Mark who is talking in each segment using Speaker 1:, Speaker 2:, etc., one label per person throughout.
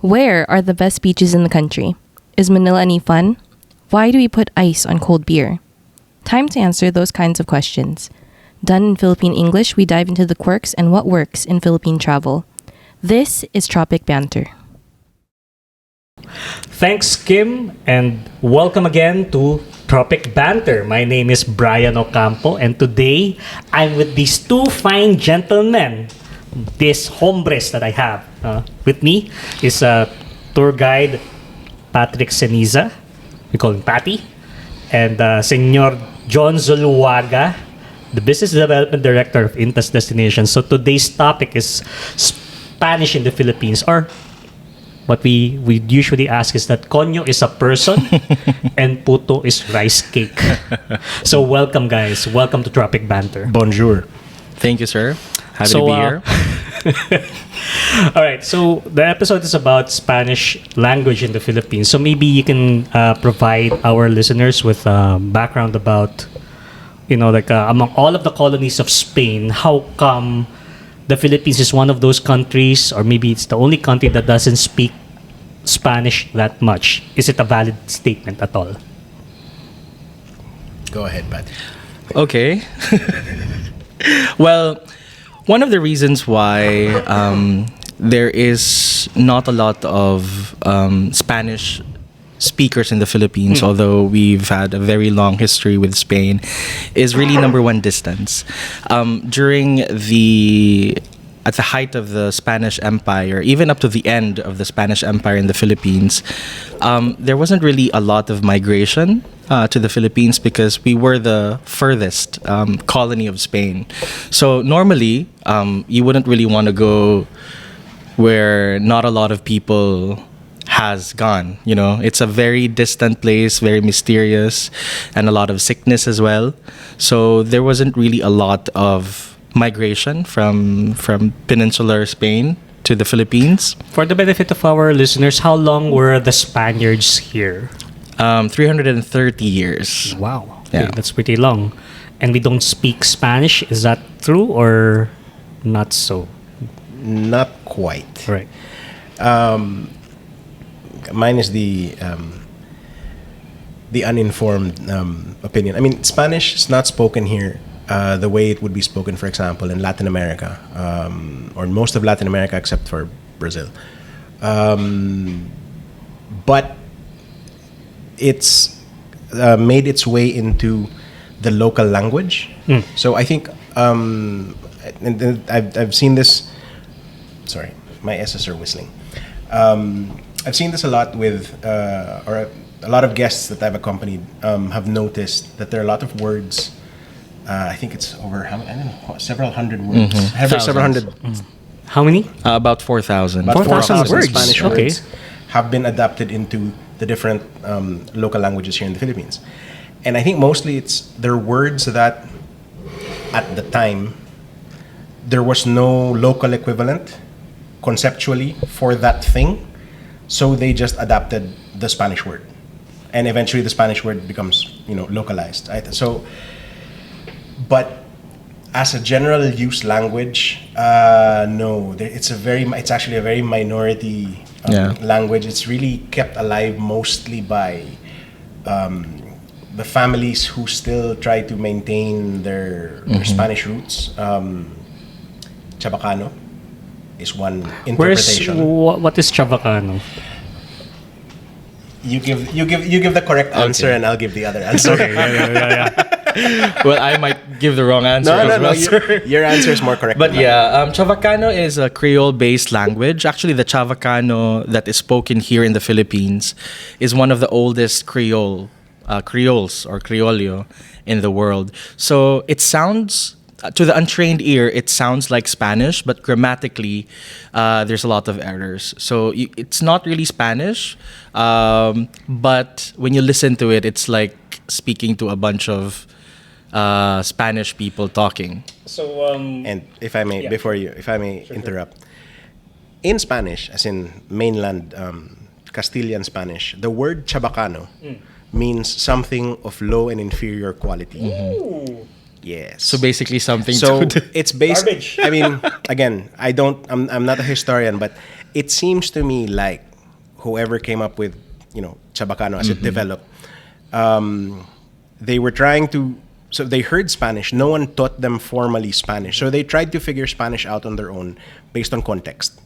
Speaker 1: Where are the best beaches in the country? Is Manila any fun? Why do we put ice on cold beer? Time to answer those kinds of questions. Done in Philippine English, we dive into the quirks and what works in Philippine travel. This is Tropik Banter.
Speaker 2: Thanks, Kim, and welcome again to Tropik Banter. My name is Bryan Ocampo, and today I'm with these two fine gentlemen. These hombres that I have with me is tour guide Patrick Ceniza. We call him Patty. And Senor Jon Zuluaga, the Business Development Director of Intas Destinations. So today's topic is Spanish in the Philippines, or what we usually ask is that kónyo is a person and púto is rice cake. So welcome, guys. Welcome to Tropik Banter.
Speaker 3: Bonjour. Thank you, sir. Happy to be here.
Speaker 2: All right. So the episode is about Spanish language in the Philippines. So maybe you can provide our listeners with background about, among all of the colonies of Spain, how come the Philippines is one of those countries, or maybe it's the only country that doesn't speak Spanish that much? Is it a valid statement at all?
Speaker 3: Go ahead, Pat. Okay. Well, one of the reasons why there is not a lot of Spanish speakers in the Philippines, although we've had a very long history with Spain, is really number one, distance. At the height of the Spanish Empire, even up to the end of the Spanish Empire in the Philippines, there wasn't really a lot of migration to the Philippines because we were the furthest colony of Spain. So normally, you wouldn't really want to go where not a lot of people has gone. It's a very distant place, very mysterious, and a lot of sickness as well. So there wasn't really a lot of migration from peninsular Spain to the Philippines.
Speaker 2: For the benefit of our listeners, how long were the Spaniards here?
Speaker 3: 330 years.
Speaker 2: Wow.
Speaker 3: Yeah.
Speaker 2: Okay, that's pretty long. And we don't speak Spanish. Is that true or not so?
Speaker 4: Not quite.
Speaker 2: Right.
Speaker 4: Mine is the uninformed opinion. I mean, Spanish is not spoken here the way it would be spoken, for example, in Latin America, or most of Latin America except for Brazil. But it's made its way into the local language. So I think, and I've seen this. Sorry, my S's are whistling. I've seen this a lot with, or a lot of guests that I've accompanied have noticed that there are a lot of words. I think it's over, I don't know, several hundred words. Several hundred.
Speaker 2: How many?
Speaker 3: About 4,000.
Speaker 4: About
Speaker 2: 4,000 words.
Speaker 4: Spanish
Speaker 2: Okay.
Speaker 4: words have been adapted into the different local languages here in the Philippines. And I think mostly they're words that at the time there was no local equivalent conceptually for that thing. So they just adapted the Spanish word. And eventually the Spanish word becomes, localized. Right? So, but as a general use language, no. It's actually a very minority language. It's really kept alive mostly by the families who still try to maintain their Spanish roots. Chabacano is one interpretation.
Speaker 2: What is Chavacano?
Speaker 4: You give the correct answer, and I'll give the other answer.
Speaker 2: Okay, yeah.
Speaker 3: Well, I might give the wrong answer as well, sir.
Speaker 4: Your answer is more correct.
Speaker 3: But yeah, Chavacano is a Creole-based language. Actually, the Chavacano that is spoken here in the Philippines is one of the oldest Creoles or Criollo in the world. So it sounds, to the untrained ear, it sounds like Spanish, but grammatically, there's a lot of errors. So it's not really Spanish, but when you listen to it, it's like speaking to a bunch of Spanish people talking.
Speaker 2: So,
Speaker 4: and if I may,
Speaker 2: Sure.
Speaker 4: interrupt, in Spanish, as in mainland Castilian Spanish, the word Chabacano means something of low and inferior quality.
Speaker 2: Ooh.
Speaker 4: Yes.
Speaker 3: So basically something
Speaker 4: So
Speaker 3: to
Speaker 4: it's based.
Speaker 2: Garbage.
Speaker 4: I mean, again, I'm not a historian, but it seems to me like whoever came up with, Chabacano as it developed, they were trying to. So they heard Spanish. No one taught them formally Spanish. So they tried to figure Spanish out on their own based on context.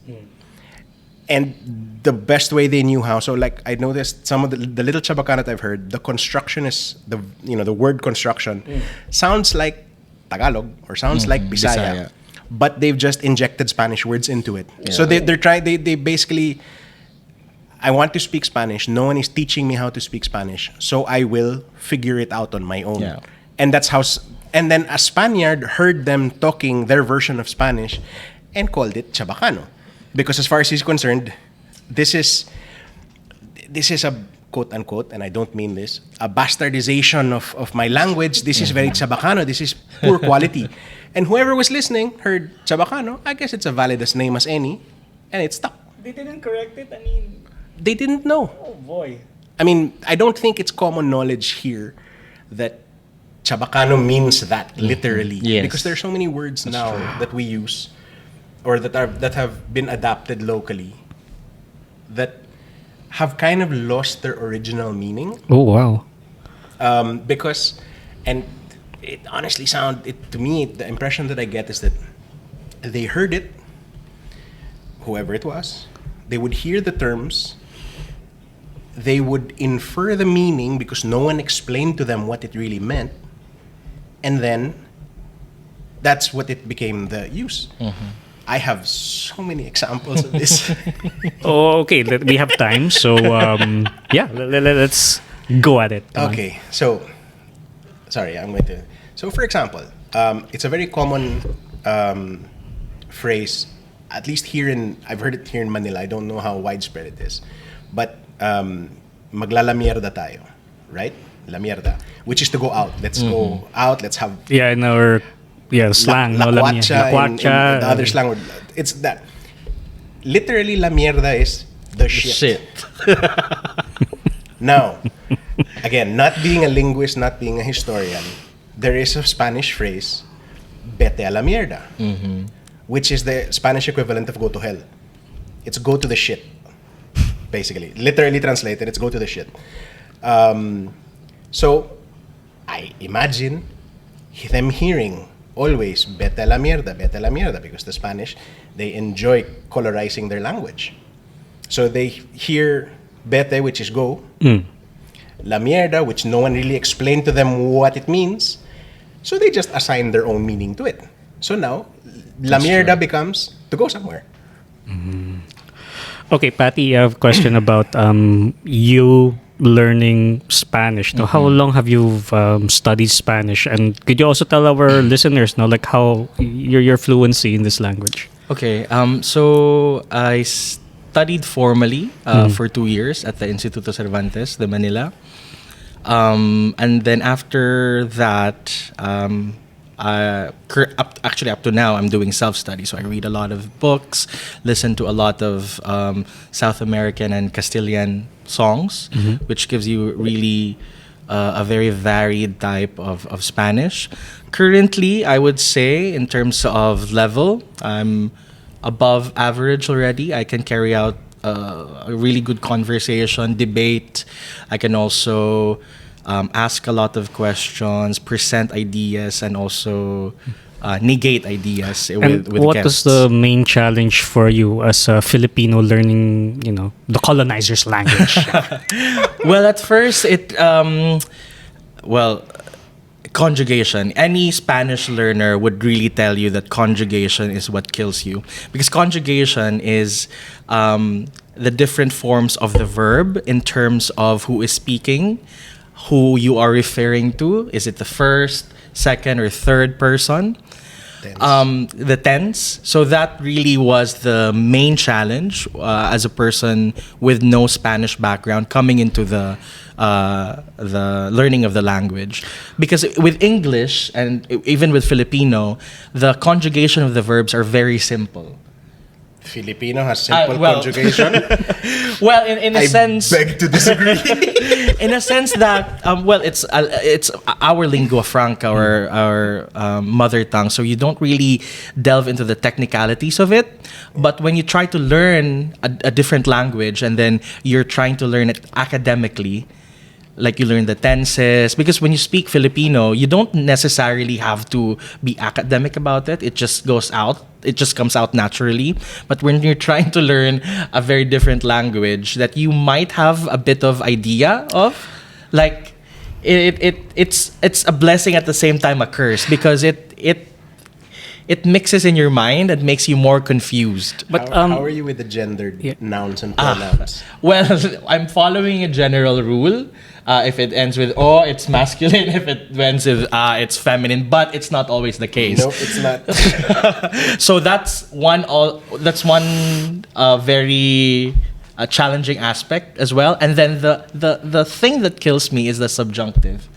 Speaker 4: And the best way they knew how. So like I noticed some of the little Chabacano that I've heard, the construction is the word construction sounds like Tagalog or sounds like Bisaya. But they've just injected Spanish words into it. Yeah. So they basically, I want to speak Spanish. No one is teaching me how to speak Spanish. So I will figure it out on my own. Yeah. And that's how. And then a Spaniard heard them talking their version of Spanish and called it Chabacano, because as far as he's concerned, this is a quote unquote, and I don't mean this, a bastardization of my language. This is very Chabacano. This is poor quality. And whoever was listening heard Chabacano. I guess it's a valid as name as any, and it stuck.
Speaker 2: They didn't correct it. I mean,
Speaker 4: they didn't know.
Speaker 2: Oh boy.
Speaker 4: I mean, I don't think it's common knowledge here that Chabacano means that literally, because there are so many words now that we use, or that have been adapted locally, that have kind of lost their original meaning.
Speaker 2: Oh wow!
Speaker 4: Because, and it honestly to me, the impression that I get is that they heard it, whoever it was, they would hear the terms, they would infer the meaning because no one explained to them what it really meant. And then that's what it became the use. I have so many examples of this.
Speaker 2: Okay. We have time. So, let's go at it.
Speaker 4: Okay. So, sorry, I'm going to. So, for example, it's a very common phrase, at least I've heard it here in Manila. I don't know how widespread it is. But, maglalamierda tayo, right? La mierda, which is to go out. Let's go out. Let's have
Speaker 2: in our slang.
Speaker 4: La cuacha, in the other slang word. It's that. Literally, la mierda is the shit. Now, again, not being a linguist, not being a historian, there is a Spanish phrase, vete a la mierda, which is the Spanish equivalent of go to hell. It's go to the shit, basically. Literally translated, it's go to the shit. So, I imagine them hearing always vete a la mierda, because the Spanish, they enjoy colorizing their language. So they hear vete, which is go, la mierda, which no one really explained to them what it means. So they just assign their own meaning to it. So now, la mierda becomes to go somewhere.
Speaker 2: Okay, Patty, I have a question about you learning Spanish. Now, how long have you studied Spanish? And could you also tell our listeners now, like how your fluency in this language?
Speaker 3: Okay, so I studied formally for 2 years at the Instituto Cervantes de Manila. And then after that, actually up to now, I'm doing self-study. So I read a lot of books, listen to a lot of South American and Castilian songs, which gives you really a very varied type of Spanish. Currently, I would say in terms of level, I'm above average already. I can carry out a really good conversation, debate. I can also ask a lot of questions, present ideas, and also negate ideas with
Speaker 2: what
Speaker 3: guests.
Speaker 2: was the main challenge for you as a Filipino learning, the colonizer's language?
Speaker 3: Well, at first, conjugation. Any Spanish learner would really tell you that conjugation is what kills you. Because conjugation is the different forms of the verb in terms of who is speaking, who you are referring to. Is it the first, second, or third person? The tense. So that really was the main challenge as a person with no Spanish background coming into the learning of the language. Because with English and even with Filipino, the conjugation of the verbs are very simple.
Speaker 4: Filipino has simple
Speaker 3: well.
Speaker 4: conjugation.
Speaker 3: Well, in a
Speaker 4: I
Speaker 3: sense,
Speaker 4: beg to disagree.
Speaker 3: in a sense that it's our lingua franca or our mother tongue, so you don't really delve into the technicalities of it. But when you try to learn a different language and then you're trying to learn it academically, like you learn the tenses, because when you speak Filipino, you don't necessarily have to be academic about it. It just comes out naturally. But when you're trying to learn a very different language that you might have a bit of idea of, like it's a blessing at the same time a curse, because it mixes in your mind and makes you more confused.
Speaker 2: But
Speaker 4: How are you with the gendered nouns and pronouns?
Speaker 3: Well, I'm following a general rule. If it ends with "o," it's masculine. If it ends with it's feminine. But it's not always the case.
Speaker 4: No, it's not.
Speaker 3: So that's one very challenging aspect as well. And then the thing that kills me is the subjunctive.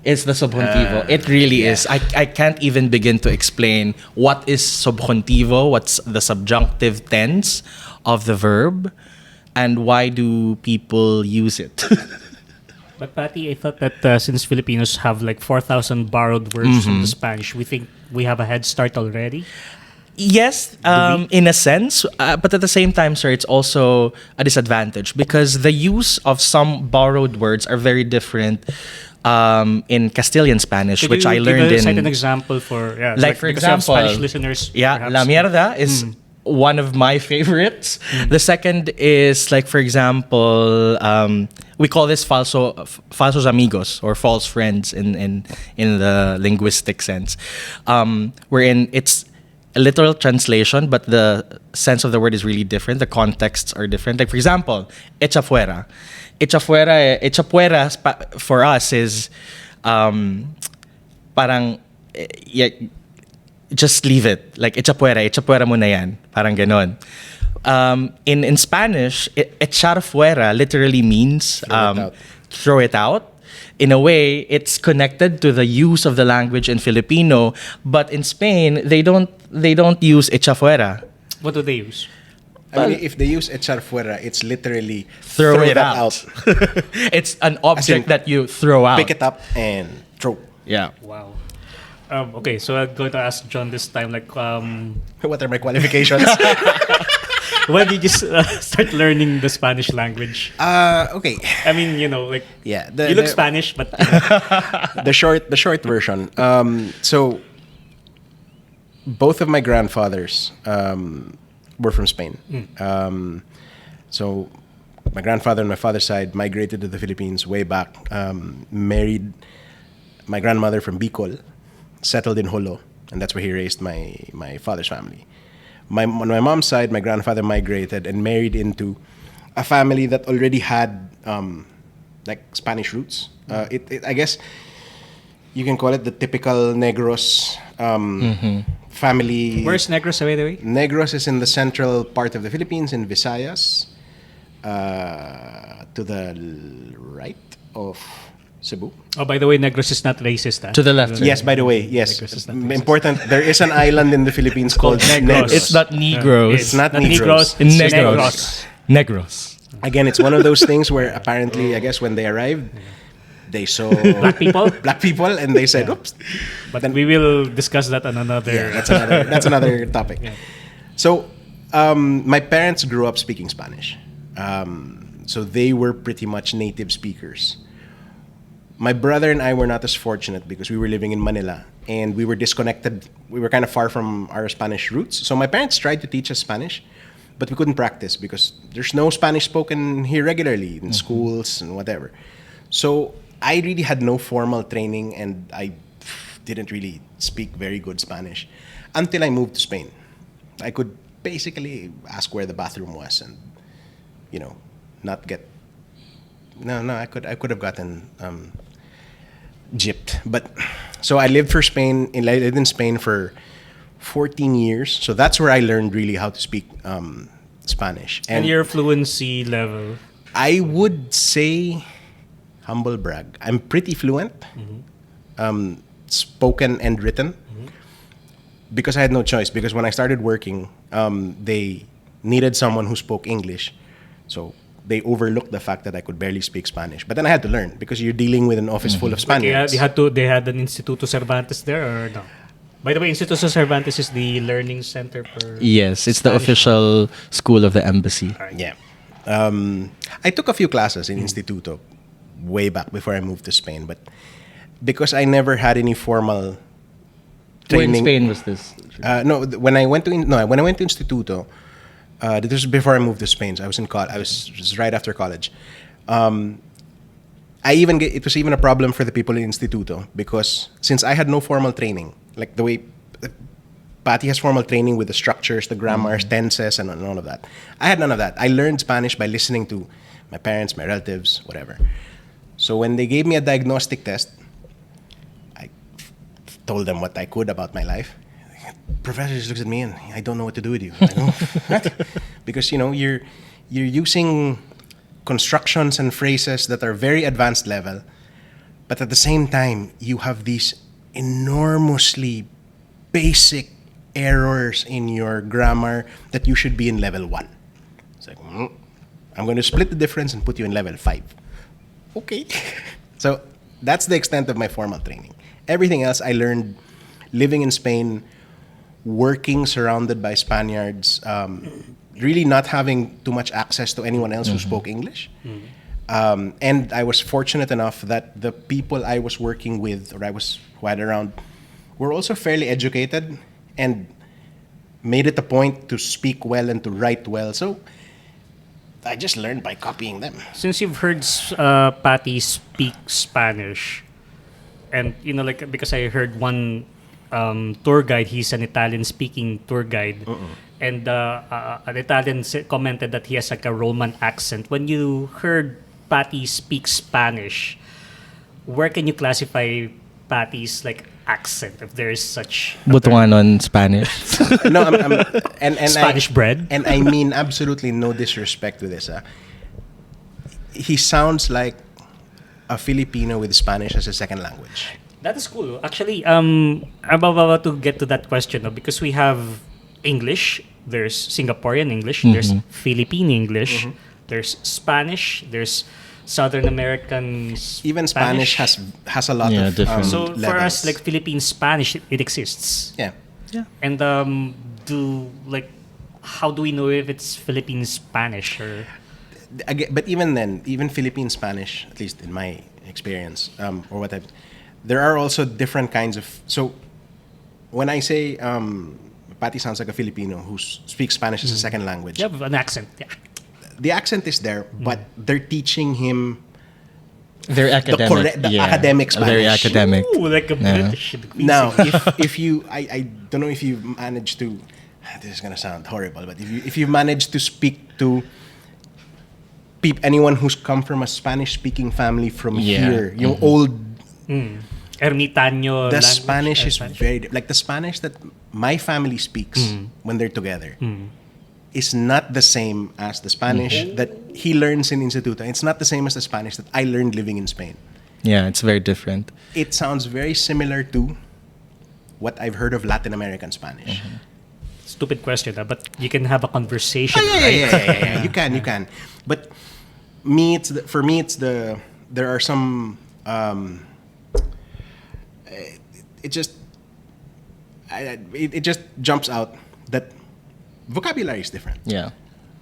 Speaker 3: It's the subjuntivo. It really is. I can't even begin to explain what is subjuntivo, what's the subjunctive tense of the verb, and why do people use it.
Speaker 2: But Patty, I thought that since Filipinos have like 4,000 borrowed words from the Spanish, we think we have a head start already.
Speaker 3: Yes, in a sense, but at the same time, sir, it's also a disadvantage because the use of some borrowed words are very different in Castilian Spanish,
Speaker 2: Could
Speaker 3: which
Speaker 2: you
Speaker 3: I learned
Speaker 2: give cite
Speaker 3: in.
Speaker 2: an example for
Speaker 3: Like, for
Speaker 2: because we have
Speaker 3: example,
Speaker 2: Spanish listeners.
Speaker 3: Yeah,
Speaker 2: perhaps.
Speaker 3: la mierda is one of my favorites. The second is, like, for example, we call this falsos amigos or false friends in the linguistic sense, wherein it's a literal translation, but the sense of the word is really different. The contexts are different. Like, for example, echa fuera. Echa fuera for us is parang just leave it. Like, echa fuera mo na yan. Parang ganon. In Spanish, echar fuera literally means throw it out. In a way, it's connected to the use of the language in Filipino, but in Spain, they don't use echa fuera.
Speaker 2: What do they use?
Speaker 4: I mean, if they use echar fuera, it's literally
Speaker 3: Throw it
Speaker 4: that
Speaker 3: out. It's an object that you throw out.
Speaker 4: Pick it up and throw.
Speaker 3: Yeah.
Speaker 2: Wow. Okay, so I'm going to ask John this time, like,
Speaker 4: What are my qualifications?
Speaker 2: when did you start learning the Spanish language?
Speaker 4: Okay.
Speaker 2: I mean, you know, like,
Speaker 4: Yeah,
Speaker 2: you look Spanish, but
Speaker 4: the short version. So both of my grandfathers were from Spain. So my grandfather on my father's side migrated to the Philippines way back. Married my grandmother from Bicol, settled in Jolo, and that's where he raised my father's family. On my mom's side, my grandfather migrated and married into a family that already had like Spanish roots. I guess you can call it the typical Negros family.
Speaker 2: where's Negros, by the way?
Speaker 4: Negros is in the central part of the Philippines, in Visayas, to the right of Cebu.
Speaker 2: Oh, by the way, Negros is not racist.
Speaker 3: To the left.
Speaker 4: Yes, by the way, yes.
Speaker 2: Negros is not racist.
Speaker 4: Important. There is an island in the Philippines called
Speaker 2: Negros.
Speaker 4: Negros.
Speaker 3: It's not Negroes.
Speaker 4: It's not
Speaker 2: Negros.
Speaker 4: Negros.
Speaker 2: It's
Speaker 3: Negros. Negros.
Speaker 4: Again, it's one of those things where apparently, I guess, when they arrived, they saw
Speaker 2: Black people.
Speaker 4: black people, and they said, "Oops."
Speaker 2: But then we will discuss that on another.
Speaker 4: Yeah, that's another topic.
Speaker 2: Yeah.
Speaker 4: So, my parents grew up speaking Spanish, so they were pretty much native speakers. My brother and I were not as fortunate because we were living in Manila and we were disconnected. We were kind of far from our Spanish roots. So my parents tried to teach us Spanish, but we couldn't practice because there's no Spanish spoken here regularly in schools and whatever. So I really had no formal training and I didn't really speak very good Spanish until I moved to Spain. I could basically ask where the bathroom was and, not get... No, I could have gotten gypped. But so I lived in Spain for 14 years. So that's where I learned really how to speak Spanish.
Speaker 2: And your fluency level?
Speaker 4: I would say, humble brag, I'm pretty fluent, spoken and written. because I had no choice. Because when I started working, they needed someone who spoke English, so they overlooked the fact that I could barely speak Spanish. But then I had to learn because you're dealing with an office full of Spaniards.
Speaker 2: They had an Instituto Cervantes there or no? By the way, Instituto Cervantes is the learning center for
Speaker 3: Yes, it's the
Speaker 2: Spanish.
Speaker 3: official school of the embassy.
Speaker 4: Yeah. I took a few classes in Instituto way back before I moved to Spain, but because I never had any formal
Speaker 3: Where in
Speaker 4: training.
Speaker 3: Spain was this?
Speaker 4: When I went to Instituto, this was before I moved to Spain. So I was in college. I was just right after college. It was even a problem for the people in Instituto because since I had no formal training, like the way Patty has formal training with the structures, the grammars, tenses, and all of that. I had none of that. I learned Spanish by listening to my parents, my relatives, whatever. So when they gave me a diagnostic test, I told them what I could about my life. Professor just looks at me and I don't know what to do with you. I go, what? Because you're using constructions and phrases that are very advanced level, but at the same time you have these enormously basic errors in your grammar that you should be in level 1. It's like, I'm going to split the difference and put you in level 5. Okay. So that's the extent of my formal training. Everything else I learned living in Spain, working surrounded by Spaniards, really not having too much access to anyone else who spoke English. And I was fortunate enough that the people I was working with or who I had around were also fairly educated and made it a point to speak well and to write well. So I just learned by copying them.
Speaker 2: Since you've heard Patty speak Spanish, and because I heard one tour guide, he's an Italian-speaking tour guide, and an Italian commented that he has like a Roman accent. When you heard Patty speak Spanish, where can you classify Patty's like accent, if there is such a term?
Speaker 3: Butuanon Spanish.
Speaker 4: No, and
Speaker 2: Spanish bread?
Speaker 4: And I mean absolutely no disrespect to this. He sounds like a Filipino with Spanish as a second language.
Speaker 2: That is cool. Actually, I'm about to get to that question, no? Because we have English, there's Singaporean English, there's Philippine English, there's Spanish, there's Southern American
Speaker 4: Even Spanish has a lot of
Speaker 3: different.
Speaker 2: So
Speaker 4: levels.
Speaker 2: for us, like Philippine Spanish, it exists.
Speaker 4: Yeah.
Speaker 2: And how do we know if it's Philippine Spanish or?
Speaker 4: Again, but even then, even Philippine Spanish, at least in my experience, or what there are also different kinds of. So when I say Patty sounds like a Filipino who speaks Spanish as a second language,
Speaker 2: You have an accent. Yeah.
Speaker 4: the accent is there, but they're teaching him
Speaker 3: Very academic.
Speaker 4: academic Spanish.
Speaker 3: Very academic.
Speaker 2: Ooh, like a British.
Speaker 4: Now, if you, I don't know if you managed to. This is gonna sound horrible, but if you manage to speak to anyone who's come from a Spanish-speaking family from here, old.
Speaker 2: Ermitaño
Speaker 4: The
Speaker 2: language,
Speaker 4: Spanish is
Speaker 2: Spanish.
Speaker 4: very like the Spanish that my family speaks when they're together is not the same as the Spanish that he learns in Instituto. It's not the same as the Spanish that I learned living in Spain.
Speaker 3: Yeah, it's very different.
Speaker 4: It sounds very similar to what I've heard of Latin American Spanish.
Speaker 2: Stupid question, but you can have a conversation,
Speaker 4: Yeah,
Speaker 2: right?
Speaker 4: yeah. You can. But for me, there are some. It just jumps out that vocabulary is different.
Speaker 3: Yeah.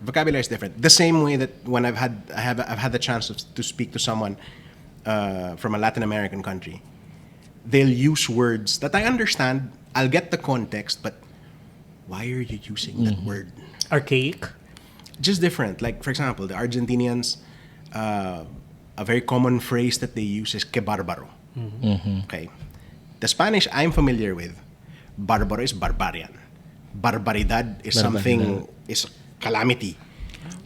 Speaker 4: Vocabulary is different. The same way that when I've had the chance to speak to someone from a Latin American country, they'll use words that I understand. I'll get the context, but why are you using that word?
Speaker 2: Archaic.
Speaker 4: Just different. Like, for example, the Argentinians, a very common phrase that they use is que bárbaro. Okay. The Spanish I'm familiar with, bárbaro is barbarian. Barbaridad is something, is calamity.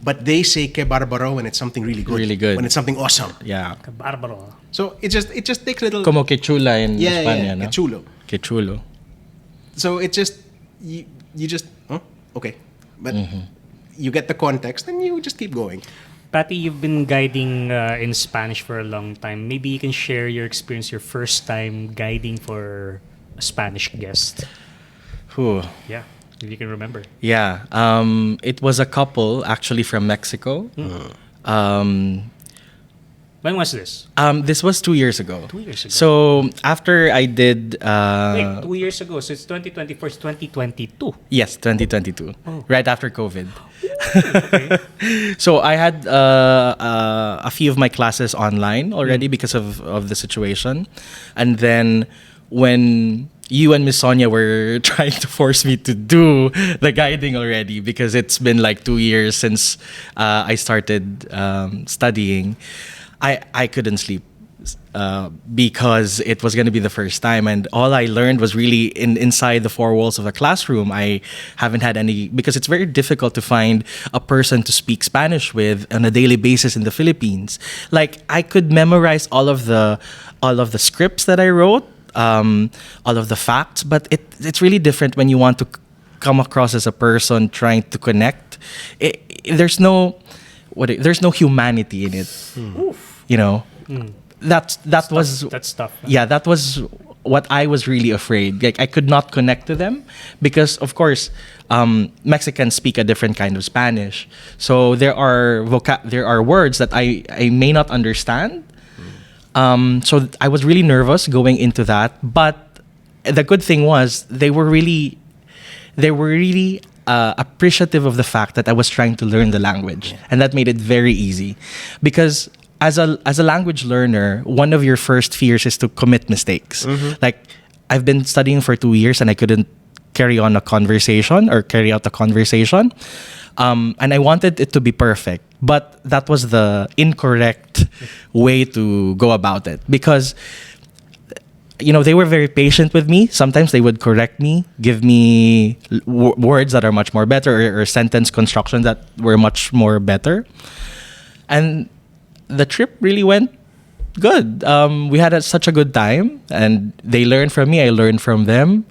Speaker 4: But they say que bárbaro when it's something really good.
Speaker 3: Really good.
Speaker 4: When it's something awesome.
Speaker 3: Yeah.
Speaker 2: Barbaro.
Speaker 4: So it just takes little...
Speaker 3: Como que chula in España, no?
Speaker 4: que chulo.
Speaker 3: Que chulo.
Speaker 4: So it just, you just, okay. But you get the context and you just keep going.
Speaker 2: Patty, you've been guiding in Spanish for a long time. Maybe you can share your experience, your first time guiding for a Spanish guest.
Speaker 3: Whew.
Speaker 2: Yeah, if you can remember.
Speaker 3: Yeah. It was a couple actually from Mexico.
Speaker 2: When was this?
Speaker 3: This was 2 years ago.
Speaker 2: 2 years ago.
Speaker 3: So after I did,
Speaker 2: Wait, 2 years ago. So it's 2024, it's 2022.
Speaker 3: yes, 2022, right after COVID.
Speaker 2: Okay.
Speaker 3: So I had a few of my classes online already because of the situation, and then when you and Miss Sonia were trying to force me to do the guiding already because it's been like 2 years since I started studying. I couldn't sleep because it was going to be the first time, and all I learned was really inside the four walls of the classroom. I haven't had any, because it's very difficult to find a person to speak Spanish with on a daily basis in the Philippines. Like, I could memorize all of the scripts that I wrote, all of the facts, but it's really different when you want to come across as a person trying to connect. There's no humanity in it. You know, that's
Speaker 2: tough.
Speaker 3: yeah, that was what I was really afraid. Like, I could not connect to them because, of course, Mexicans speak a different kind of Spanish, so there are words that I may not understand. So I was really nervous going into that, but the good thing was they were really appreciative of the fact that I was trying to learn the language, and that made it very easy. Because as a language learner, one of your first fears is to commit mistakes. Like, I've been studying for 2 years and I couldn't carry out a conversation, and I wanted it to be perfect, but that was the incorrect way to go about it, because they were very patient with me. Sometimes they would correct me, give me words that are much more better, or sentence construction that were much more better. And the trip really went good. We had such a good time, and they learned from me, I learned from them.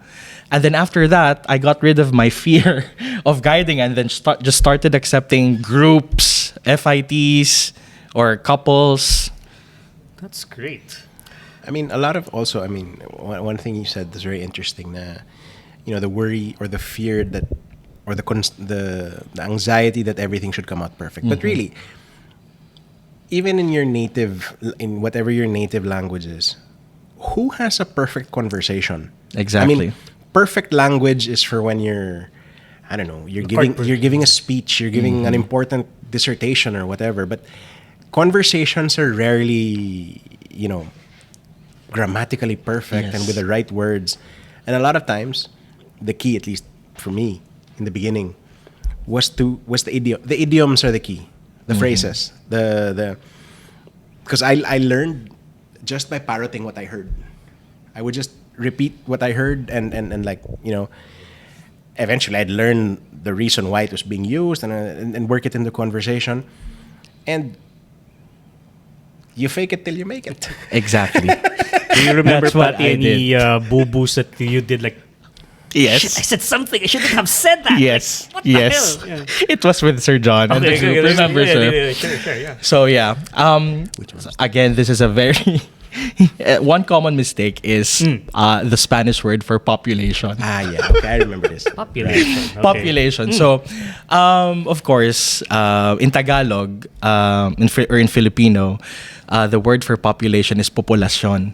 Speaker 3: And then after that, I got rid of my fear of guiding, and then just started accepting groups, FITs, or couples.
Speaker 2: That's great.
Speaker 4: I mean, one thing you said is very interesting. The worry or the fear that, or the anxiety that everything should come out perfect. But really, even in whatever your native language is, who has a perfect conversation?
Speaker 3: Exactly.
Speaker 4: I mean, perfect language is for when you're giving a speech, you're giving an important dissertation or whatever. But conversations are rarely, grammatically perfect and with the right words. And a lot of times, the key, at least for me in the beginning, was the idiom. The idioms are the key. The phrases. Because I learned just by parroting what I heard. I would just repeat what I heard, and eventually I'd learn the reason why it was being used, and work it in the conversation. And you fake it till you make it.
Speaker 3: Exactly.
Speaker 2: Do you remember, Patty, any boo-boos that you did? Like,
Speaker 3: Yes.
Speaker 2: shit, I said something. I shouldn't have said that.
Speaker 3: Yes.
Speaker 2: Like, what the
Speaker 3: yes.
Speaker 2: hell? Yeah.
Speaker 3: It was with Sir John. And the group. Remember, sir?
Speaker 2: Sure, yeah.
Speaker 3: So yeah. Again, this is a very one common mistake is the Spanish word for population.
Speaker 4: Yeah. Okay, I remember this.
Speaker 2: Population. Okay.
Speaker 3: Population. So, of course, in Tagalog, in Filipino, the word for population is populacion.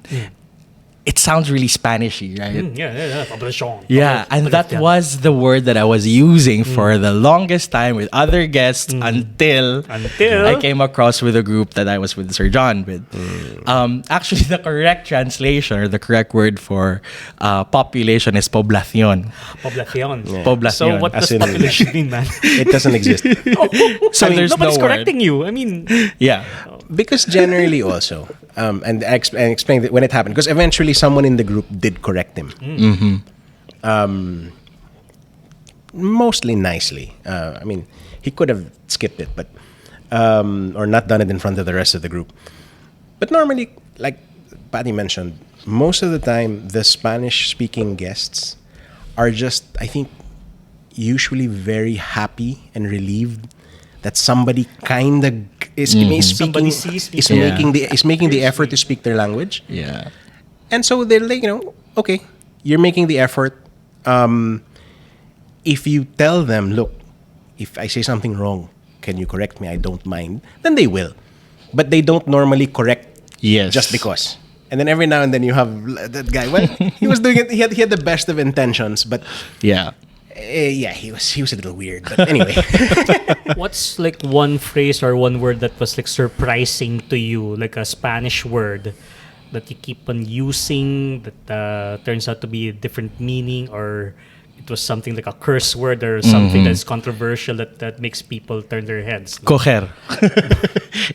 Speaker 3: It sounds really Spanishy, right?
Speaker 2: Yeah. Population.
Speaker 3: Yeah, and that was the word that I was using for the longest time with other guests until I came across with a group that I was with Sir John with. Actually, the correct translation, or the correct word for population is poblacion.
Speaker 2: Poblacion.
Speaker 4: Yeah.
Speaker 3: Poblacion.
Speaker 2: So what does population mean, man?
Speaker 4: It doesn't exist.
Speaker 3: So there's
Speaker 2: nobody's
Speaker 3: no
Speaker 2: correcting you. I mean,
Speaker 3: Yeah.
Speaker 4: Because generally also, and I explained it when it happened, because eventually someone in the group did correct him. Mostly nicely. He could have skipped it, but or not done it in front of the rest of the group. But normally, like Patty mentioned, most of the time the Spanish-speaking guests are just, I think, usually very happy and relieved that somebody kind of is
Speaker 2: Somebody
Speaker 4: is
Speaker 2: sees me.
Speaker 4: making the effort to speak their language.
Speaker 3: Yeah.
Speaker 4: And so they're like, okay, you're making the effort. if you tell them, look, if I say something wrong, can you correct me? I don't mind. Then they will. But they don't normally correct
Speaker 3: Yes.
Speaker 4: just because. And then every now and then you have that guy. Well, he was doing it. He had the best of intentions, but
Speaker 3: Yeah.
Speaker 4: he was a little weird. But anyway,
Speaker 2: What's like one phrase or one word that was like surprising to you, like a Spanish word that you keep on using that turns out to be a different meaning, or it was something like a curse word or something that's controversial that makes people turn their heads?
Speaker 3: Coger.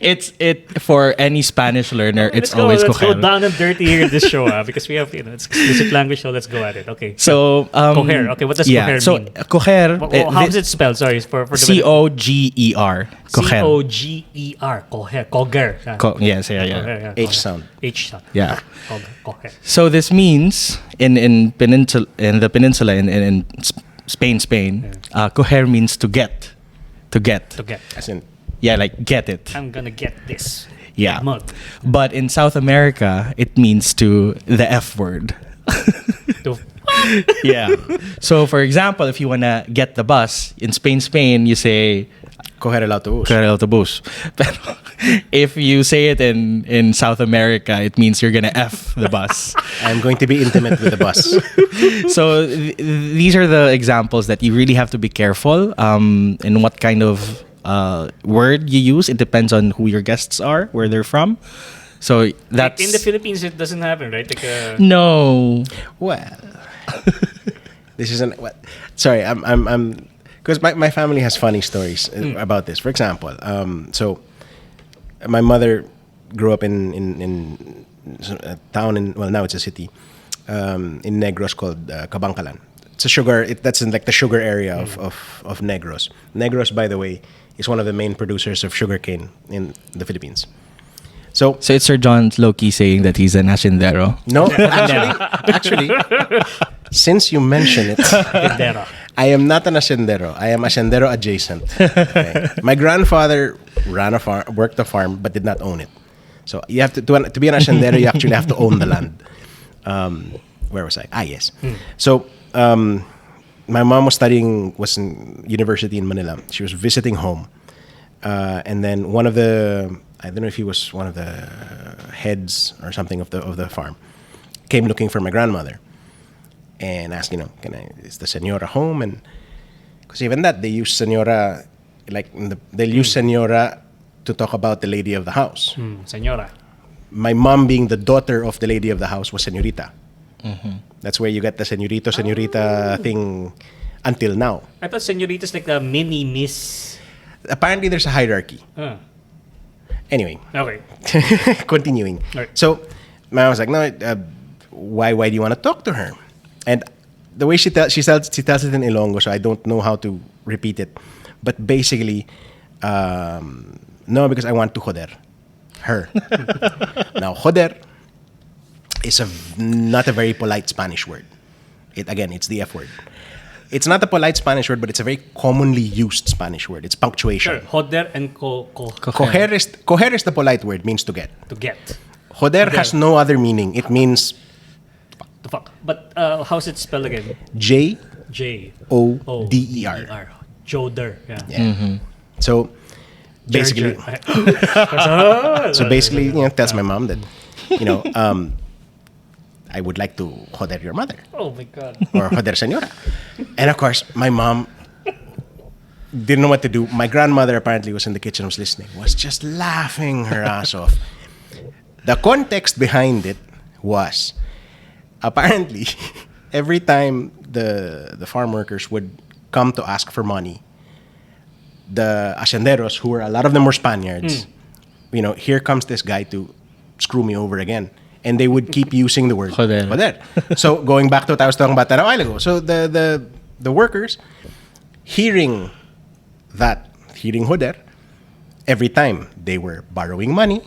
Speaker 3: It's for any Spanish learner. It's always
Speaker 2: let's
Speaker 3: coger.
Speaker 2: go down and dirty here in this show, because we have it's explicit language, so let's go at it. Okay.
Speaker 3: So
Speaker 2: Coger. Okay, what does coger
Speaker 3: so
Speaker 2: mean?
Speaker 3: Coger.
Speaker 2: How is it spelled? Sorry for the
Speaker 3: Coger. Coger.
Speaker 2: Coger. Coger.
Speaker 3: Yes, yeah.
Speaker 2: Coger,
Speaker 4: H sound.
Speaker 2: H sound.
Speaker 3: Yeah.
Speaker 2: Coger.
Speaker 3: So this means in the peninsula in Spain, coger means to get.
Speaker 2: To get.
Speaker 4: As in,
Speaker 3: Yeah, like get it.
Speaker 2: I'm gonna get this.
Speaker 3: Yeah.
Speaker 2: Mug.
Speaker 3: But in South America, it means to the F word.
Speaker 2: To-
Speaker 3: Yeah. So for example, if you wanna get the bus in Spain, you say
Speaker 4: coger el autobús.
Speaker 3: coger el autobús. Pero if you say it in South America, it means you're gonna F the bus.
Speaker 4: I'm going to be intimate with the bus.
Speaker 3: So these are the examples that you really have to be careful in what kind of word you use. It depends on who your guests are, where they're from. So that's
Speaker 2: like in the Philippines, it doesn't happen, right? Like
Speaker 3: no.
Speaker 4: Well, this isn't what. Sorry, I'm because my family has funny stories about this. For example, so my mother grew up in a town now it's a city in Negros called Kabangkalan. It's a sugar. That's in like the sugar area of Negros. Negros, by the way, is one of the main producers of sugarcane in the Philippines. So
Speaker 3: So it's Sir John Loki saying that he's an hacendero.
Speaker 4: no, actually, since you mention it,
Speaker 2: Pindera.
Speaker 4: I am not an hacendero. I am hacendero adjacent. Okay. My grandfather ran a farm, worked a farm, but did not own it. So you have to be an hacendero. You actually have to own the land. Where was I? Yes. So my mom was in university in Manila. She was visiting home, and then one of the, I don't know if he was one of the heads or something of the farm, came looking for my grandmother and asked, is the señora home? And because even that, they use señora, they'll use señora to talk about the lady of the house.
Speaker 2: Señora.
Speaker 4: My mom, being the daughter of the lady of the house, was señorita. That's where you get the señorita thing until now.
Speaker 2: I thought señorita's like the mini miss.
Speaker 4: Apparently, there's a hierarchy. Anyway,
Speaker 2: Okay.
Speaker 4: continuing.
Speaker 2: Right.
Speaker 4: So, my mom was like, no, why do you want to talk to her? And the way she tells it in Ilonggo, so I don't know how to repeat it. But basically, no, because I want to joder her. Now, joder is not a very polite Spanish word. It's the F word. It's not a polite Spanish word, but it's a very commonly used Spanish word. It's punctuation.
Speaker 2: Sure. Joder and
Speaker 4: Coger is the polite word, means to get.
Speaker 2: to get.
Speaker 4: Joder has no other meaning. It means
Speaker 2: The fuck. But how's it spelled again?
Speaker 4: J
Speaker 2: Joder.
Speaker 4: O-D-E-R.
Speaker 2: Joder. Yeah.
Speaker 4: Yeah. So basically, tells my mom that, I would like to joder your mother
Speaker 2: Oh my god.
Speaker 4: or joder señora. And of course, my mom didn't know what to do. My grandmother apparently was in the kitchen, was listening, was just laughing her ass off. The context behind it was apparently every time the farm workers would come to ask for money, the hacenderos, who were a lot of them were Spaniards, here comes this guy to screw me over again. And they would keep using the word joder. So going back to what I was talking about that a while ago. So the workers hearing joder, every time they were borrowing money,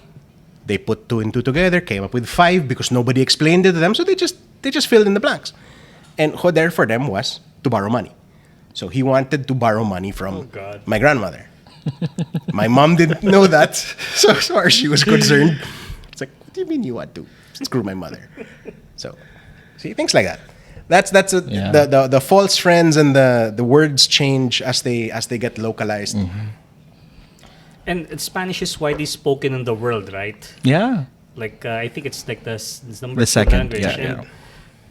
Speaker 4: they put 2 and 2 together, came up with 5 because nobody explained it to them, so they just filled in the blanks. And joder for them was to borrow money. So he wanted to borrow money from my grandmother. My mom didn't know that, so as far as she was concerned, it's like, what do you mean you want to screw my mother? So, see, things like that.
Speaker 3: Yeah.
Speaker 4: the false friends and the words change as they get localized.
Speaker 2: And Spanish is widely spoken in the world, right?
Speaker 3: Yeah.
Speaker 2: Like I think it's like the number
Speaker 3: The
Speaker 2: two
Speaker 3: second,
Speaker 2: language.
Speaker 3: yeah,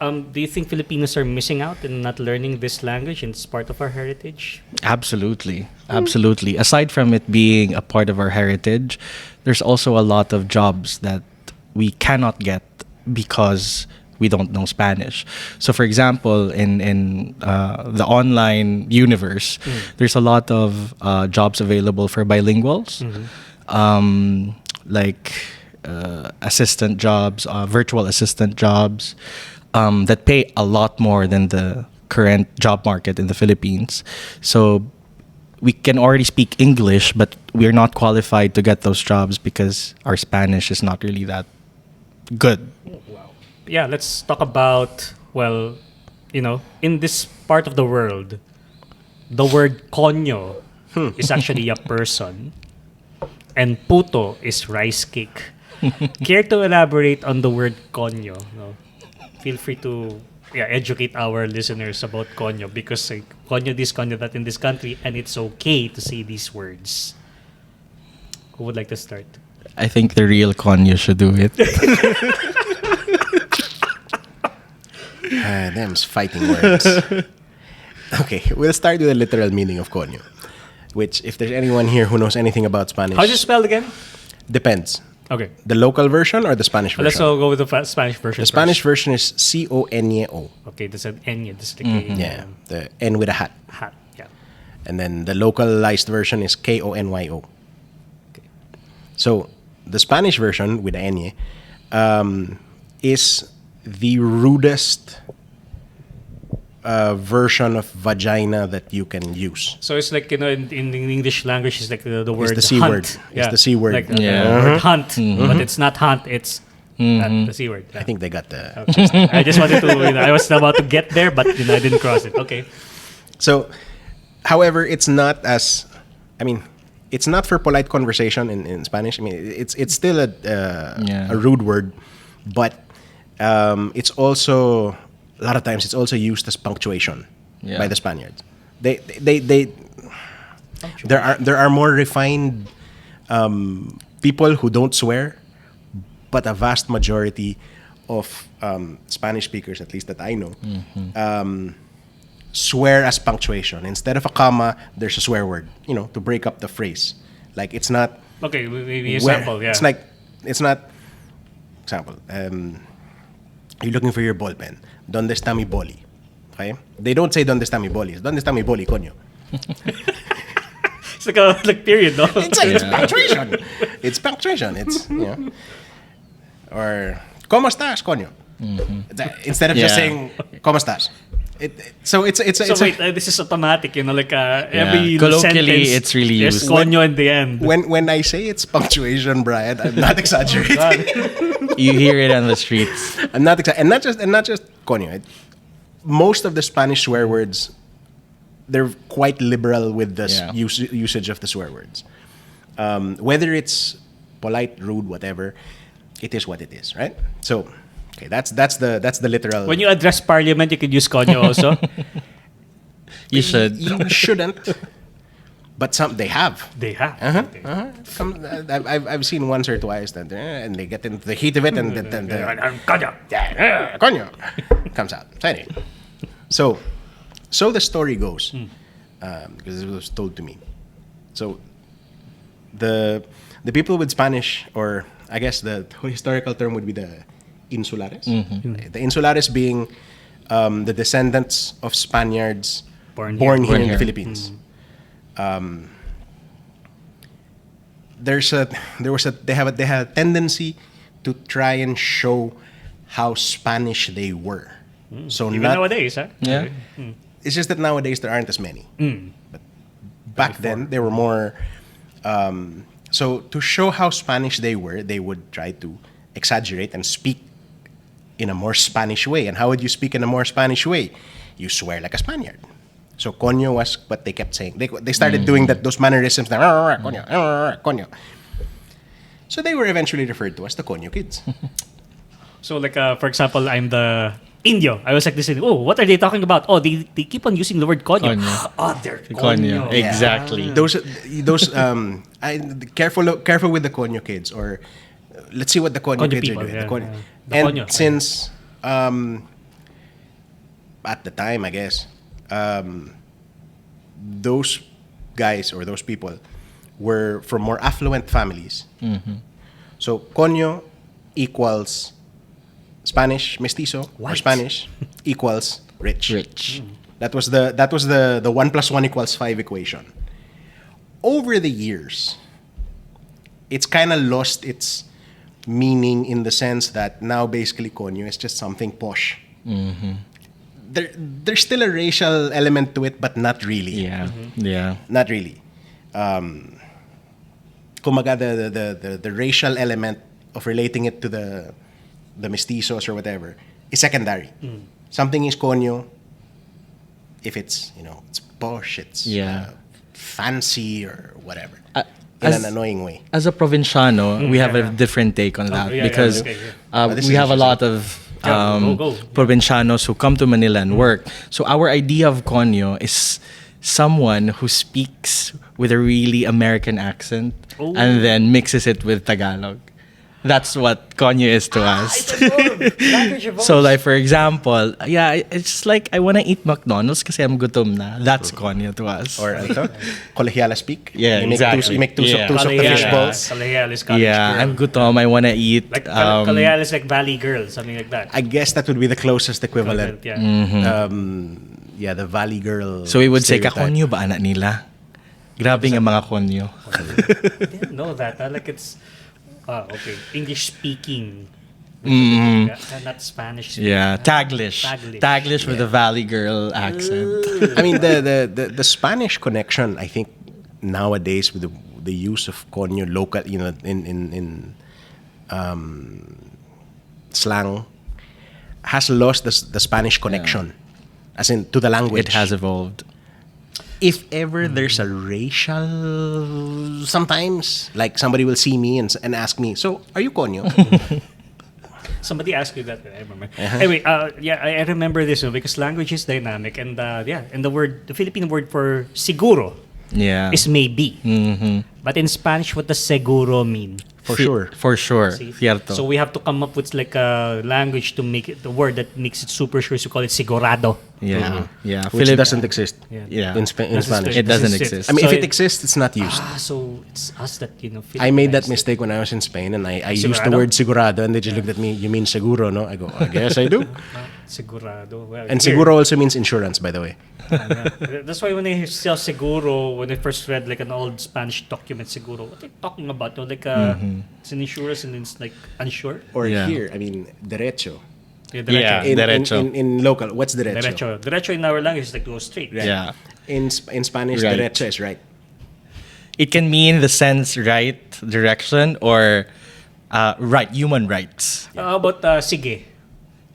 Speaker 2: And, do you think Filipinos are missing out in not learning this language, and it's part of our heritage?
Speaker 3: Absolutely. Absolutely. Aside from it being a part of our heritage, there's also a lot of jobs that we cannot get because we don't know Spanish. So, for example, in the online universe, there's a lot of jobs available for bilinguals, like assistant jobs, virtual assistant jobs, that pay a lot more than the current job market in the Philippines. So we can already speak English, but we're not qualified to get those jobs because our Spanish is not really that good.
Speaker 2: Yeah, let's talk about, well, in this part of the world, the word kónyo is actually a person, and púto is rice cake. Care to elaborate on the word kónyo? No? Feel free to educate our listeners about kónyo, because kónyo this, kónyo that in this country, and it's okay to say these words. Who would like to start?
Speaker 3: I think the real Konyo should do it.
Speaker 4: Them's fighting words. Okay, we'll start with the literal meaning of konyo, which, if there's anyone here who knows anything about Spanish,
Speaker 2: How's it spelled again?
Speaker 4: depends.
Speaker 2: Okay.
Speaker 4: The local version or the Spanish version?
Speaker 2: Let's all go with the Spanish version.
Speaker 4: The Spanish version is CONYO.
Speaker 2: Okay, that's an N. That's like
Speaker 4: Yeah, the N with a hat.
Speaker 2: hat. Yeah.
Speaker 4: And then the localized version is KONYO. Okay. So the Spanish version with the N is the rudest version of vagina that you can use.
Speaker 2: So it's like, in the English language, it's like the word
Speaker 4: the C
Speaker 2: hunt.
Speaker 4: word. It's the C word.
Speaker 2: Like
Speaker 3: Yeah.
Speaker 2: the word hunt, but it's not hunt. It's the C word.
Speaker 4: I think they got the.
Speaker 2: I just wanted to. I was about to get there, but I didn't cross it. Okay.
Speaker 4: So, however, it's not as. I mean, it's not for polite conversation in Spanish. I mean, it's still a rude word, but it's also, a lot of times it's also used as punctuation by the Spaniards. There are more refined people who don't swear, but a vast majority of Spanish speakers, at least that I know, swear as punctuation. Instead of a comma, there's a swear word, to break up the phrase. Like, it's not.
Speaker 2: Okay, maybe example. Yeah.
Speaker 4: It's not. Example. You're looking for your ball pen. ¿Dónde está mi boli? Okay? They don't say ¿Dónde está mi boli? It's ¿Dónde está mi boli, coño?
Speaker 2: It's like a period, no?
Speaker 4: It's punctuation. It's punctuation. It's, or ¿Cómo estás, coño? Instead of just saying ¿Cómo estás? So wait,
Speaker 2: this is automatic, like every
Speaker 3: colloquially,
Speaker 2: sentence,
Speaker 3: it's really
Speaker 2: there's
Speaker 3: used.
Speaker 2: kónyo in the end.
Speaker 4: When I say it's punctuation, Brian, I'm not exaggerating.
Speaker 3: You hear it on the streets.
Speaker 4: I'm not exaggerating, and not just coño. Most of the Spanish swear words, they're quite liberal with the usage of the swear words. Whether it's polite, rude, whatever, it is what it is, right? So, okay, that's the literal.
Speaker 2: When you address Parliament, you could use kónyo also.
Speaker 3: You should.
Speaker 4: You shouldn't, but they have.
Speaker 2: They have.
Speaker 4: I've seen once or twice that, and they get into the heat of it, and then
Speaker 2: Kónyo.
Speaker 4: coño comes out. So anyway, so the story goes, because it was told to me. So the people with Spanish, or I guess the historical term would be the insulares. The insulares being the descendants of Spaniards born here in the Philippines. They had a tendency to try and show how Spanish they were. So
Speaker 2: Even
Speaker 4: not,
Speaker 2: nowadays, huh?
Speaker 3: Yeah.
Speaker 4: it's just that nowadays there aren't as many. But back then there were more. So to show how Spanish they were, they would try to exaggerate and speak in a more Spanish way. And how would you speak in a more Spanish way? You swear like a Spaniard. So coño was what they kept saying. They started doing those mannerisms. Coño, coño. So they were eventually referred to as the Konyo kids.
Speaker 2: So like for example, I'm the Indio. I was like this. Oh, what are they talking about? Oh, they keep on using the word konyo.
Speaker 3: Konyo.
Speaker 2: Oh, they're
Speaker 3: Konyo.
Speaker 2: konyo.
Speaker 3: Exactly.
Speaker 4: Those careful with the konyo kids, or let's see what the konyo
Speaker 2: Konyo
Speaker 4: kids
Speaker 2: people,
Speaker 4: are doing.
Speaker 2: yeah,
Speaker 4: The konyo.
Speaker 2: yeah. The
Speaker 4: And
Speaker 2: konyo.
Speaker 4: since at the time, I guess, those guys or those people were from more affluent families. So konyo equals Spanish mestizo, or
Speaker 2: What?
Speaker 4: Spanish equals rich.
Speaker 3: Rich.
Speaker 4: That was the 1 + 1 = 5 equation. Over the years, it's kind of lost its meaning in the sense that now basically konyo is just something posh. There's still a racial element to it, but not really.
Speaker 3: Yeah. Yeah.
Speaker 4: Not really. Kumaga the racial element of relating it to the mestizos or whatever is secondary. Something is konyo if it's it's posh, it's fancy or whatever. In an annoying way.
Speaker 3: As a provinciano, we have a different take on that because
Speaker 4: This
Speaker 3: we
Speaker 4: is
Speaker 3: have a lot of
Speaker 2: Go.
Speaker 3: provincianos who come to Manila and work. So our idea of konyo is someone who speaks with a really American accent and then mixes it with Tagalog. That's what konyo is to us. So like for example, it's like I want to eat McDonald's kasi I'm gutom na. That's konyo to us.
Speaker 4: Or colegiala speak.
Speaker 3: Yeah,
Speaker 4: you make
Speaker 3: exactly.
Speaker 4: You make tusok
Speaker 3: Yeah.
Speaker 4: the fish balls.
Speaker 2: Kalayalis college
Speaker 3: Yeah,
Speaker 2: girl.
Speaker 3: I'm gutom. I want to eat.
Speaker 2: Like Kalayalis like Valley Girl, something like that.
Speaker 4: I guess that would be the closest equivalent.
Speaker 2: Yeah.
Speaker 4: Yeah, the Valley Girl.
Speaker 3: So we would say,
Speaker 4: stereotype.
Speaker 3: kakonyo ba anak nila? Grabe nga mga konyo.
Speaker 2: Didn't know that. Like it's okay. English speaking. Not Spanish speaking.
Speaker 3: Yeah, Taglish.
Speaker 2: Taglish.
Speaker 3: Taglish with a Valley Girl accent.
Speaker 4: I mean, the Spanish connection, I think, nowadays with the use of konyo local, in slang, has lost the Spanish connection, as in to the language.
Speaker 3: It has evolved.
Speaker 4: If ever there's a racial, sometimes like somebody will see me and ask me, "So, are you konyo?"
Speaker 2: Somebody asked you that. I remember. Anyway, I remember this one because language is dynamic, and and the Philippine word for siguro
Speaker 3: Yeah.
Speaker 2: is maybe. But in Spanish, what does seguro mean?
Speaker 4: For sure.
Speaker 3: For sure.
Speaker 2: See?
Speaker 3: Cierto.
Speaker 2: So we have to come up with like a language to make it the word that makes it super sure. So we call it sigurado.
Speaker 3: yeah. Yeah.
Speaker 4: Which doesn't exist.
Speaker 3: Yeah.
Speaker 4: In
Speaker 2: Doesn't
Speaker 4: Spanish.
Speaker 3: It doesn't
Speaker 2: exist.
Speaker 3: exist.
Speaker 4: I mean,
Speaker 2: So
Speaker 4: if it exists, it's not used.
Speaker 2: So it's us that
Speaker 4: I made that
Speaker 2: Filipinized it.
Speaker 4: mistake when I was in Spain, and I used the
Speaker 2: Sigurado?
Speaker 4: word sigurado, and they just looked at me. You mean seguro, no? I go, I guess I do.
Speaker 2: Sigurado. Well,
Speaker 4: And
Speaker 2: here.
Speaker 4: seguro also means insurance, by the way.
Speaker 2: That's why when I saw seguro, when I first read like an old Spanish document, seguro, what are they talking about? No? Like it's an insurance and it's like unsure.
Speaker 4: Or
Speaker 3: Yeah.
Speaker 4: here, I mean, derecho.
Speaker 2: Yeah,
Speaker 3: Yeah. Derecho.
Speaker 4: In local, what's derecho?
Speaker 2: Derecho. Derecho in our language is like go straight.
Speaker 4: Right.
Speaker 3: Yeah.
Speaker 4: In Spanish,
Speaker 3: Right.
Speaker 4: derecho is right.
Speaker 3: It can mean the sense right direction or right, human rights.
Speaker 2: How about sige?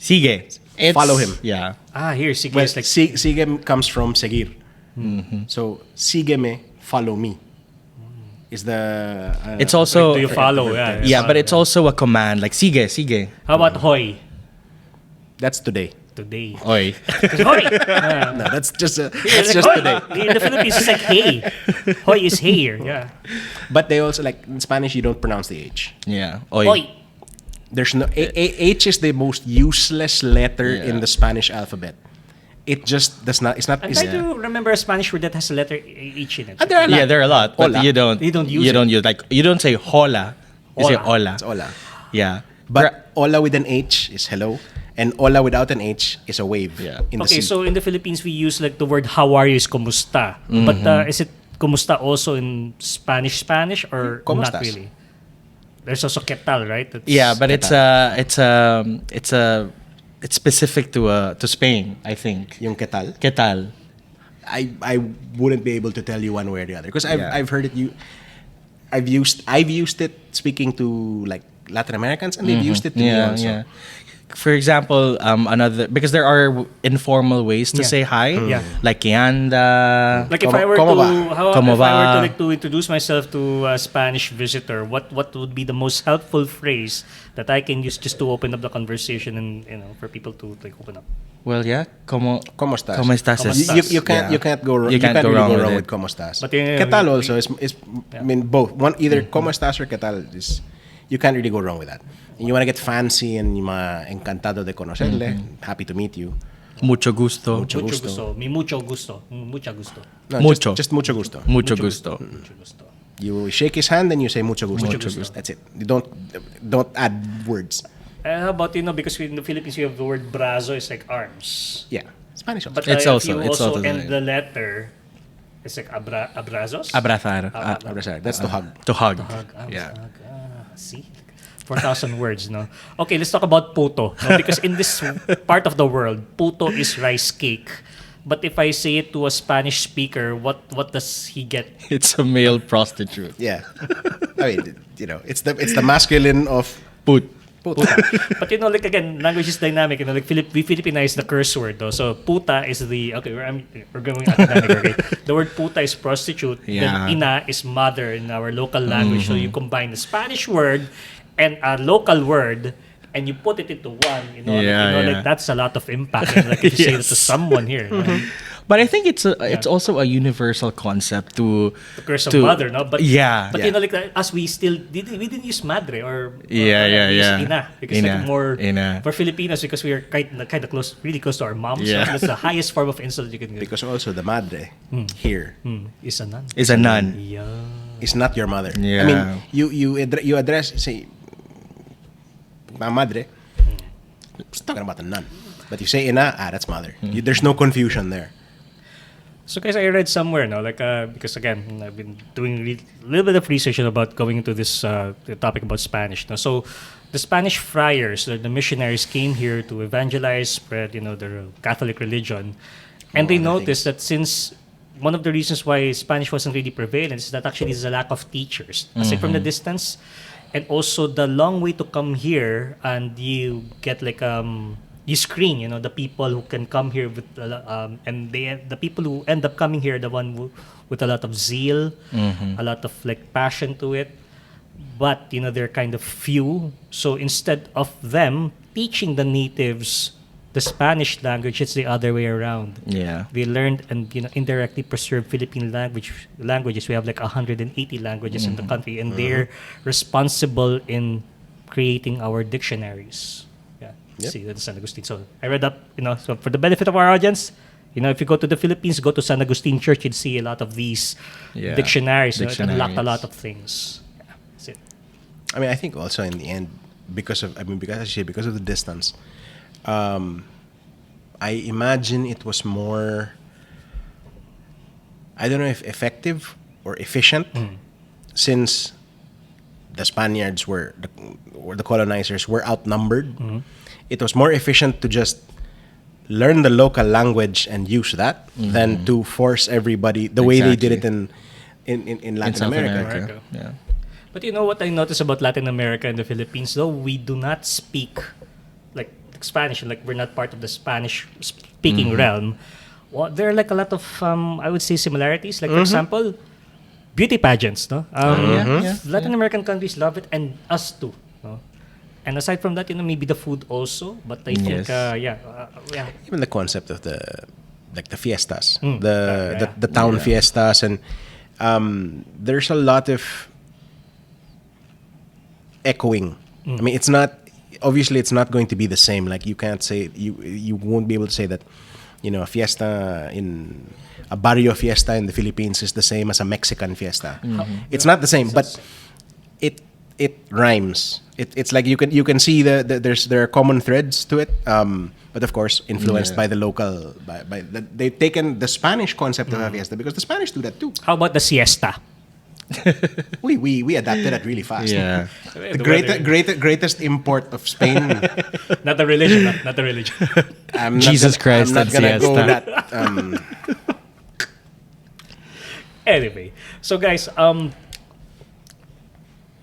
Speaker 3: Sige.
Speaker 4: Follow him.
Speaker 3: Yeah.
Speaker 2: Here, sige
Speaker 4: Well,
Speaker 2: is like
Speaker 4: sige comes from seguir. So, sígueme, follow me. Is the...
Speaker 3: It's also
Speaker 2: do you follow? Yeah,
Speaker 3: yeah, but
Speaker 2: follow,
Speaker 3: it's also a command like sige, sige.
Speaker 2: How about hoy?
Speaker 4: That's today.
Speaker 2: Today.
Speaker 3: Oy.
Speaker 2: Because hoy!
Speaker 4: No, that's just
Speaker 2: It's
Speaker 4: just
Speaker 2: like,
Speaker 4: today.
Speaker 2: hoy. In the Philippines, it's like hey. Hoy is here. Yeah.
Speaker 4: But they also, like, in Spanish, you don't pronounce the H.
Speaker 3: Yeah. Oy.
Speaker 2: Hoy.
Speaker 4: There's no... H is the most useless letter
Speaker 3: Yeah.
Speaker 4: in the Spanish alphabet. It just does not... It's not...
Speaker 2: I'm
Speaker 4: It's,
Speaker 2: trying to remember a Spanish word that has a letter H in it.
Speaker 4: there are a lot.
Speaker 3: Yeah, there are a lot, but
Speaker 4: Hola.
Speaker 3: you don't
Speaker 2: use it.
Speaker 3: like you don't say hola. You say
Speaker 2: Hola.
Speaker 3: hola.
Speaker 4: It's hola.
Speaker 3: Yeah.
Speaker 4: But hola with an H is hello. And hola without an H is a wave.
Speaker 3: Yeah.
Speaker 4: In the
Speaker 2: Okay,
Speaker 4: sea.
Speaker 2: so in the Philippines, we use like the word how are you is kumusta. But is it kumusta also in Spanish or
Speaker 4: Comustas.
Speaker 2: not really? There's also ¿qué tal, right? That's,
Speaker 3: Yeah, but it's specific to Spain, I think.
Speaker 4: Yung ¿qué tal?
Speaker 3: ¿Qué tal?
Speaker 4: I wouldn't be able to tell you one way or the other because
Speaker 3: Yeah.
Speaker 4: I've heard it. I've used it speaking to like Latin Americans, and they've used it to me also.
Speaker 3: For example, another, because there are informal ways to
Speaker 2: Yeah.
Speaker 3: say hi,
Speaker 2: Yeah.
Speaker 3: like "¿Qué anda?"
Speaker 2: Like if I were
Speaker 4: Como
Speaker 2: to,
Speaker 4: va?
Speaker 2: how,
Speaker 3: Como
Speaker 2: if I were to
Speaker 3: va?
Speaker 2: like to introduce myself to a Spanish visitor, what would be the most helpful phrase that I can use just to open up the conversation and for people to like open up?
Speaker 3: Well, yeah, ¿Cómo
Speaker 4: estás?
Speaker 3: ¿Cómo estás?
Speaker 2: ¿Cómo
Speaker 3: is-
Speaker 2: estás?
Speaker 4: You can't
Speaker 3: yeah.
Speaker 4: you can't go wrong.
Speaker 3: You can't go
Speaker 4: really
Speaker 3: wrong
Speaker 4: go
Speaker 3: with
Speaker 4: wrong
Speaker 3: it.
Speaker 4: with ¿Cómo estás?
Speaker 2: But
Speaker 4: ¿Qué tal also is
Speaker 2: Yeah.
Speaker 4: I mean both. One either ¿Cómo estás or ¿Qué tal is you can't really go wrong with that. And you want to get fancy and encantado de conocerle, happy to meet you.
Speaker 3: Mucho gusto.
Speaker 4: Mucho
Speaker 2: Mucho
Speaker 4: gusto.
Speaker 2: gusto. Mi mucho gusto. Mucho gusto.
Speaker 4: No,
Speaker 3: Mucho.
Speaker 4: Just mucho gusto.
Speaker 3: Mucho gusto.
Speaker 2: Mucho gusto.
Speaker 4: You shake his hand and you say mucho gusto.
Speaker 2: Mucho gusto.
Speaker 4: That's it. You don't add words.
Speaker 2: How about because in the Philippines you have the word brazo is like arms.
Speaker 4: Yeah. Spanish also.
Speaker 2: But
Speaker 3: It's
Speaker 2: if
Speaker 3: also-
Speaker 2: you
Speaker 3: it's
Speaker 2: also
Speaker 3: also
Speaker 2: end
Speaker 3: the-
Speaker 2: the letter, it's like abrazos.
Speaker 3: Abrazar.
Speaker 4: Abrazar. That's to hug.
Speaker 3: To hug.
Speaker 2: Hug,
Speaker 3: Yeah.
Speaker 2: hug. See? 4,000 words, no? Okay, let's talk about puto. No? Because in this part of the world, puto is rice cake. But if I say it to a Spanish speaker, what does he get?
Speaker 3: It's a male prostitute.
Speaker 4: Yeah. I mean, it's the masculine of
Speaker 3: Put.
Speaker 4: puta.
Speaker 2: But like again, language is dynamic. Like we Philippinize the curse word, though. So puta is the we're going academic. Okay, the word puta is prostitute.
Speaker 3: Yeah.
Speaker 2: Then ina is mother in our local language. So you combine the Spanish word and a local word, and you put it into one.
Speaker 3: Yeah, yeah.
Speaker 2: Like that's a lot of impact. Like if you say it to
Speaker 3: Yes.
Speaker 2: someone here.
Speaker 3: But I think it's also a universal concept to
Speaker 2: The curse of mother, no? But
Speaker 3: yeah.
Speaker 2: But
Speaker 4: Yeah.
Speaker 2: like us, we didn't use madre or
Speaker 3: Yeah,
Speaker 2: we use
Speaker 3: yeah.
Speaker 2: ina because
Speaker 3: Ina,
Speaker 2: like more
Speaker 3: ina.
Speaker 2: for Filipinos because we are kind of close, really close to our moms.
Speaker 3: Yeah.
Speaker 2: So that's the highest form of insult you can get.
Speaker 4: Because also the madre here
Speaker 2: Is a nun.
Speaker 3: Is a nun.
Speaker 2: Yeah.
Speaker 4: is not your mother.
Speaker 3: Yeah.
Speaker 4: I mean, you address say my madre. It's talking about the nun. But you say ina, that's mother. There's no confusion there.
Speaker 2: So guys, I read somewhere, no, like because again, I've been doing a little bit of research about going into this the topic about Spanish. No? So the Spanish friars, the missionaries, came here to evangelize, spread their Catholic religion, and they noticed that since one of the reasons why Spanish wasn't really prevalent is that actually there's a lack of teachers. Aside from the distance, and also the long way to come here, and you get like you screen, the people who can come here with, and the people who end up coming here, the one with a lot of zeal, a lot of like passion to it, but they're kind of few. So instead of them teaching the natives the Spanish language, it's the other way around.
Speaker 3: Yeah.
Speaker 2: They learned and indirectly preserved Philippine languages. We have like 180 languages in the country, and they're responsible in creating our dictionaries. Yeah,
Speaker 4: Yep.
Speaker 2: see that's San Agustin. So I read up, so for the benefit of our audience, if you go to the Philippines, go to San Agustin Church, you'd see a lot of these
Speaker 3: Yeah.
Speaker 2: dictionaries. It unlocked a
Speaker 3: Dictionaries.
Speaker 2: lot of things. Yeah, that's it.
Speaker 4: I mean, I think also in the end, because of the distance, I imagine it was more, I don't know if effective or efficient, since the Spaniards or the colonizers were outnumbered. It was more efficient to just learn the local language and use that than to force everybody the way they did it in Latin
Speaker 3: South
Speaker 4: America.
Speaker 2: America.
Speaker 3: Yeah.
Speaker 2: But you know what I noticed about Latin America and the Philippines, though we do not speak like Spanish, like we're not part of the Spanish speaking realm. Well, there are like a lot of I would say similarities. Like for example, beauty pageants. No, Latin American countries love it, and us too. No? And aside from that, maybe the food also. But I think,
Speaker 3: Yes.
Speaker 4: Even the concept of the fiestas,
Speaker 2: Mm.
Speaker 4: the town fiestas, and there's a lot of echoing. I mean, it's not going to be the same. Like you can't say you won't be able to say that a fiesta in a barrio fiesta in the Philippines is the same as a Mexican fiesta. It's not the same, but it rhymes. It's like you can see there are common threads to it. But of course, influenced by the local they've taken the Spanish concept of a fiesta because the Spanish do that too.
Speaker 2: How about the siesta?
Speaker 4: We adapted that really fast.
Speaker 3: Yeah.
Speaker 4: The greatest import of Spain.
Speaker 2: Not the religion, not the religion.
Speaker 3: Jesus Christ
Speaker 4: I'm not
Speaker 3: and
Speaker 4: gonna go
Speaker 3: siesta.
Speaker 4: that.
Speaker 2: Anyway, so guys,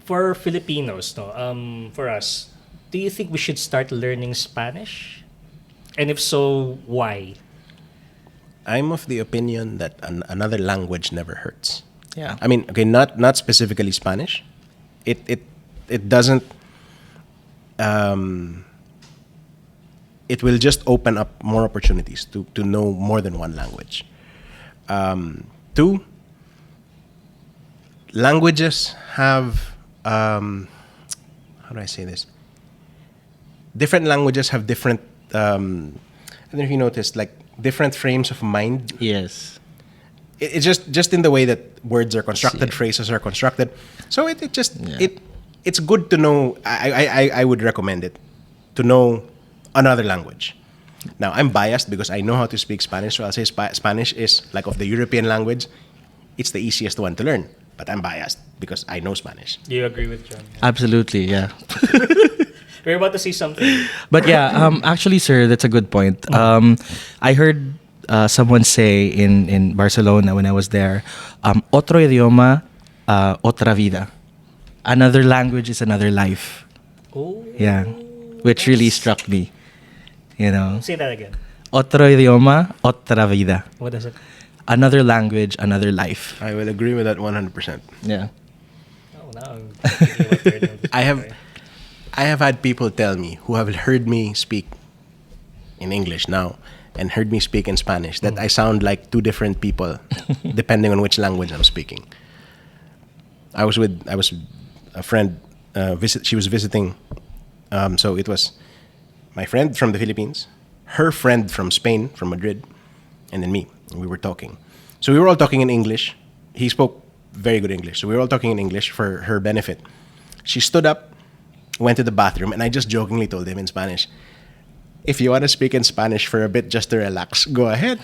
Speaker 2: for Filipinos, no, for us, do you think we should start learning Spanish? And if so, why?
Speaker 4: I'm of the opinion that another language never hurts.
Speaker 3: Yeah.
Speaker 4: I mean, okay, not specifically Spanish. It doesn't. It will just open up more opportunities to know more than one language. Two, languages have how do I say this? Different languages have different. I don't know if you noticed, like different frames of mind.
Speaker 3: Yes.
Speaker 4: It's just in the way that words are constructed, phrases are constructed. So it's good to know. I would recommend it to know another language. Now I'm biased because I know how to speak Spanish, so I'll say Spanish is like of the European language, it's the easiest one to learn. But I'm biased because I know Spanish.
Speaker 2: Do you agree with John?
Speaker 3: Absolutely, yeah.
Speaker 2: We're about to see something.
Speaker 3: But yeah, actually, sir, that's a good point. I heard someone say in Barcelona when I was there, otro idioma, otra vida. Another language is another life.
Speaker 2: Oh.
Speaker 3: Yeah, which really struck me. You know,
Speaker 2: Say that again.
Speaker 3: otro idioma, otra vida.
Speaker 2: What is it?
Speaker 3: Another language, another life.
Speaker 4: I will agree with that 100%.
Speaker 3: Yeah.
Speaker 2: Oh, now I'm thinking about third notice.
Speaker 4: I have had people tell me who have heard me speak in English now and heard me speak in Spanish that I sound like two different people depending on which language I'm speaking. I was with a friend she was visiting, so it was my friend from the Philippines, her friend from Spain, from Madrid, and then me. And we were talking. So we were all talking in English. He spoke very good English. So we were all talking in English for her benefit. She stood up, went to the bathroom, and I just jokingly told him in Spanish, if you want to speak in Spanish for a bit just to relax, go ahead.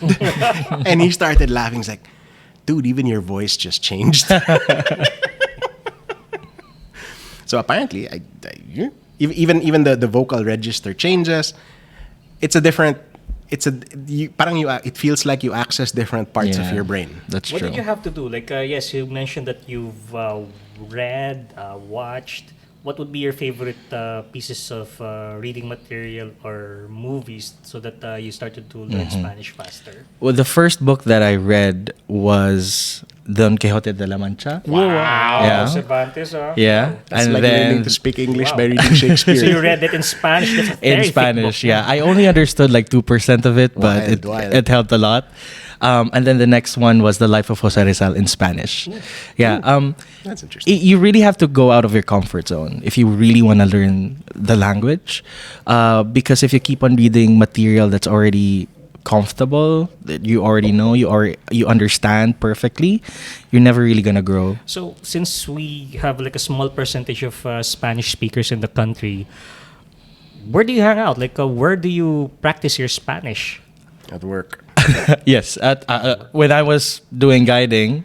Speaker 4: And he started laughing. He's like, dude, even your voice just changed. So apparently, even the vocal register changes. It's a different. It feels like you access different parts of your brain.
Speaker 3: That's
Speaker 2: What
Speaker 3: true.
Speaker 2: did you have to do? Like, yes, you mentioned that you've read, watched. What would be your favorite pieces of reading material or movies so that you started to learn Spanish faster?
Speaker 3: Well, the first book that I read was Don Quixote de la Mancha.
Speaker 2: Wow.
Speaker 3: Yeah.
Speaker 2: Cervantes,
Speaker 3: Yeah,
Speaker 4: It's
Speaker 3: and
Speaker 4: like
Speaker 3: then
Speaker 4: learning to speak English
Speaker 2: Wow.
Speaker 4: by reading Shakespeare.
Speaker 2: So you read it in Spanish? That's a very
Speaker 3: in
Speaker 2: thick
Speaker 3: Spanish,
Speaker 2: book.
Speaker 3: yeah. I only understood like 2% of it, but
Speaker 4: Wild.
Speaker 3: it helped a lot. And then the next one was The Life of Jose Rizal in Spanish. Yeah.
Speaker 4: That's interesting.
Speaker 3: You really have to go out of your comfort zone if you really want to learn the language. Because if you keep on reading material that's already comfortable, that you already know, you understand perfectly, you're never really gonna grow.
Speaker 2: So since we have like a small percentage of Spanish speakers in the country, where do you hang out? Like, where do you practice your Spanish?
Speaker 4: At work.
Speaker 3: Yes, when I was doing guiding,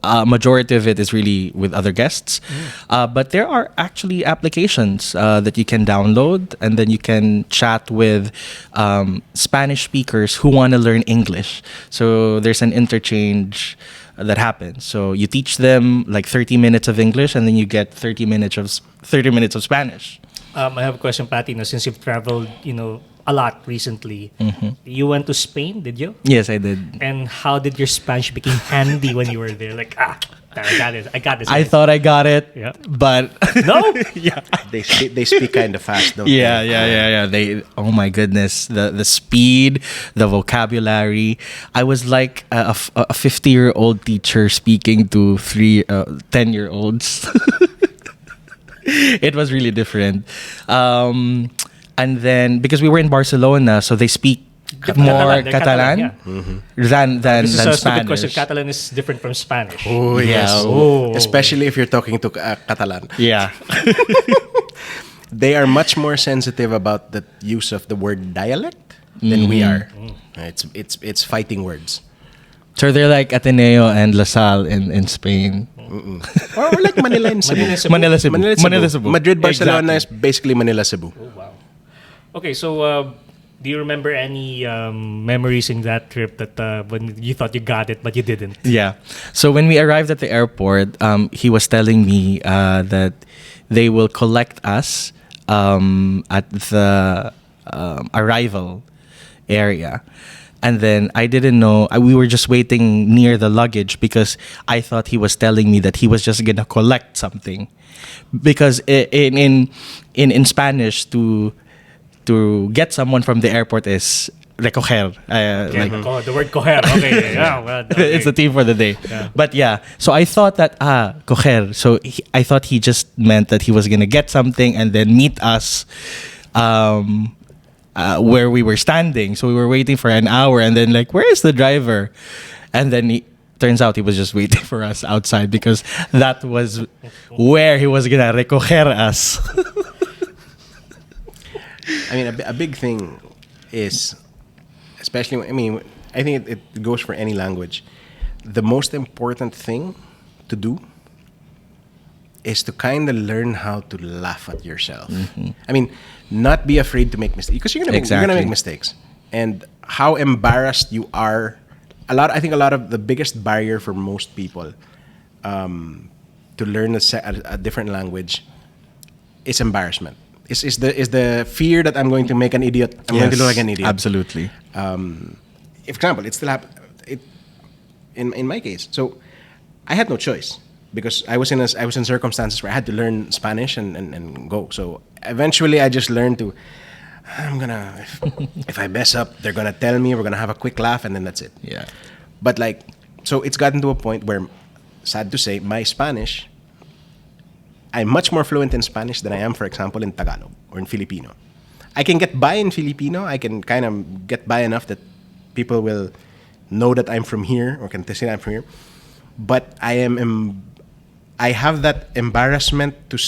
Speaker 3: majority of it is really with other guests. But there are actually applications that you can download, and then you can chat with Spanish speakers who want to learn English. So there's an interchange that happens. So you teach them like 30 minutes of English, and then you get 30 minutes of Spanish.
Speaker 2: I have a question, Patty. Now, since you've traveled, a lot recently, you went to Spain, did you?
Speaker 3: Yes, I did.
Speaker 2: And how did your Spanish become handy when you were there? Like, I got this.
Speaker 3: I thought I got it,
Speaker 2: Yeah.
Speaker 3: but
Speaker 2: No?
Speaker 3: yeah.
Speaker 4: They speak kind of fast, don't
Speaker 3: Yeah,
Speaker 4: they?
Speaker 3: yeah. They, oh my goodness, the speed, the vocabulary. I was like a 50-year-old teacher speaking to 10-year-olds. It was really different. And then because we were in Barcelona, so they speak more
Speaker 2: They're
Speaker 3: Catalan
Speaker 2: yeah.
Speaker 3: than
Speaker 2: This is a stupid
Speaker 3: Spanish.
Speaker 2: question. Catalan is different from Spanish.
Speaker 4: Oh, yes.
Speaker 2: Oh.
Speaker 4: Especially if you're talking to Catalan.
Speaker 3: Yeah.
Speaker 4: They are much more sensitive about the use of the word dialect than we are. It's fighting words.
Speaker 3: So they're like Ateneo and La Salle in Spain.
Speaker 4: Or like Manila and Cebu.
Speaker 2: Manila, Cebu.
Speaker 3: Manila, Cebu.
Speaker 4: Madrid, Barcelona
Speaker 3: Exactly.
Speaker 4: is basically Manila, Cebu.
Speaker 2: Oh, wow. Okay, so do you remember any memories in that trip that when you thought you got it but you didn't?
Speaker 3: Yeah. So when we arrived at the airport, he was telling me that they will collect us at the arrival area. And then I didn't know. We were just waiting near the luggage because I thought he was telling me that he was just gonna collect something, because in Spanish to get someone from the airport is recoger.
Speaker 2: Oh, the word coger. Okay. Yeah, well, okay.
Speaker 3: It's the theme for the day.
Speaker 2: Yeah.
Speaker 3: But yeah, so I thought that coger. So I thought he just meant that he was gonna get something and then meet us. Where we were standing. So we were waiting for an hour, and then like, where is the driver? And then turns out he was just waiting for us outside because that was where he was gonna recoger us.
Speaker 4: I mean, a big thing is, especially, I think it goes for any language. The most important thing to do is to kind of learn how to laugh at yourself.
Speaker 3: Mm-hmm.
Speaker 4: I mean, not be afraid to make mistakes, because you're gonna make mistakes. And how embarrassed you are, I think a lot of the biggest barrier for most people to learn a different language is embarrassment. Is the fear that I'm going to make an idiot. I'm going to look like an idiot.
Speaker 3: Absolutely.
Speaker 4: For example, it still happened. In my case, so I had no choice, because I was in circumstances where I had to learn Spanish and go. So eventually, I just learned to. If I mess up, they're gonna tell me. We're gonna have a quick laugh, and then that's it.
Speaker 3: Yeah.
Speaker 4: But so it's gotten to a point where, sad to say, my Spanish, I'm much more fluent in Spanish than I am, for example, in Tagalog or in Filipino. I can get by in Filipino. I can kind of get by enough that people will know that I'm from here, or can say I'm from here. But I have that embarrassment to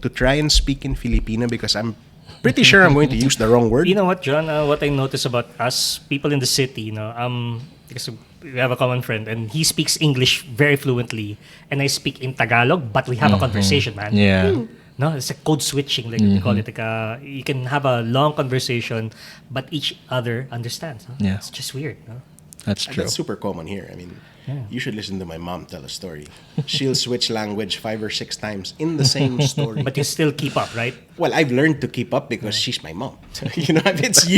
Speaker 4: try and speak in Filipino, because I'm pretty sure I'm going to use the wrong word.
Speaker 2: You know what, John? What I notice about us people in the city, because we have a common friend, and he speaks English very fluently, and I speak in Tagalog, but we have a conversation, man.
Speaker 3: Yeah.
Speaker 2: No, it's a code switching, like we call it. You can have a long conversation, but each other understands. Huh?
Speaker 3: Yeah.
Speaker 2: It's just weird. No?
Speaker 3: That's true.
Speaker 4: That's super common here. I mean, you should listen to my mom tell a story. She'll switch language 5 or 6 times in the same story.
Speaker 2: But you still keep up, right?
Speaker 4: Well, I've learned to keep up because she's my mom. It's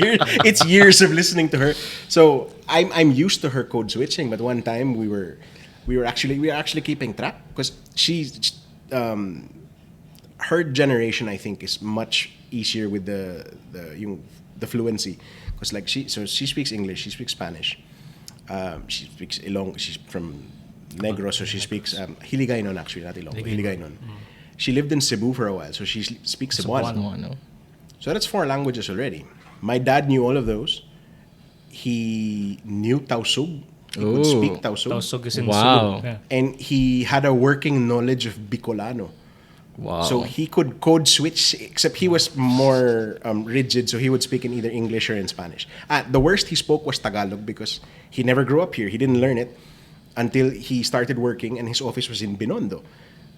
Speaker 4: years of listening to her. So I'm used to her code switching. But one time we were actually keeping track, because her generation, I think, is much easier with the fluency, because she speaks English, she speaks Spanish. She speaks Ilong. She's from Negros, so she speaks Hiligaynon, actually, not Ilonggo. Hiligaynon. She lived in Cebu for a while, so she speaks Cebuano. So that's 4 languages already. My dad knew all of those. He knew Tausug. He could speak Tausug.
Speaker 2: Tausug is in
Speaker 3: Wow.
Speaker 2: Cebu. Yeah.
Speaker 4: And he had a working knowledge of Bicolano.
Speaker 3: Wow.
Speaker 4: So he could code switch, except he was more rigid, so he would speak in either English or in Spanish. The worst he spoke was Tagalog, because he never grew up here. He didn't learn it until he started working, and his office was in Binondo,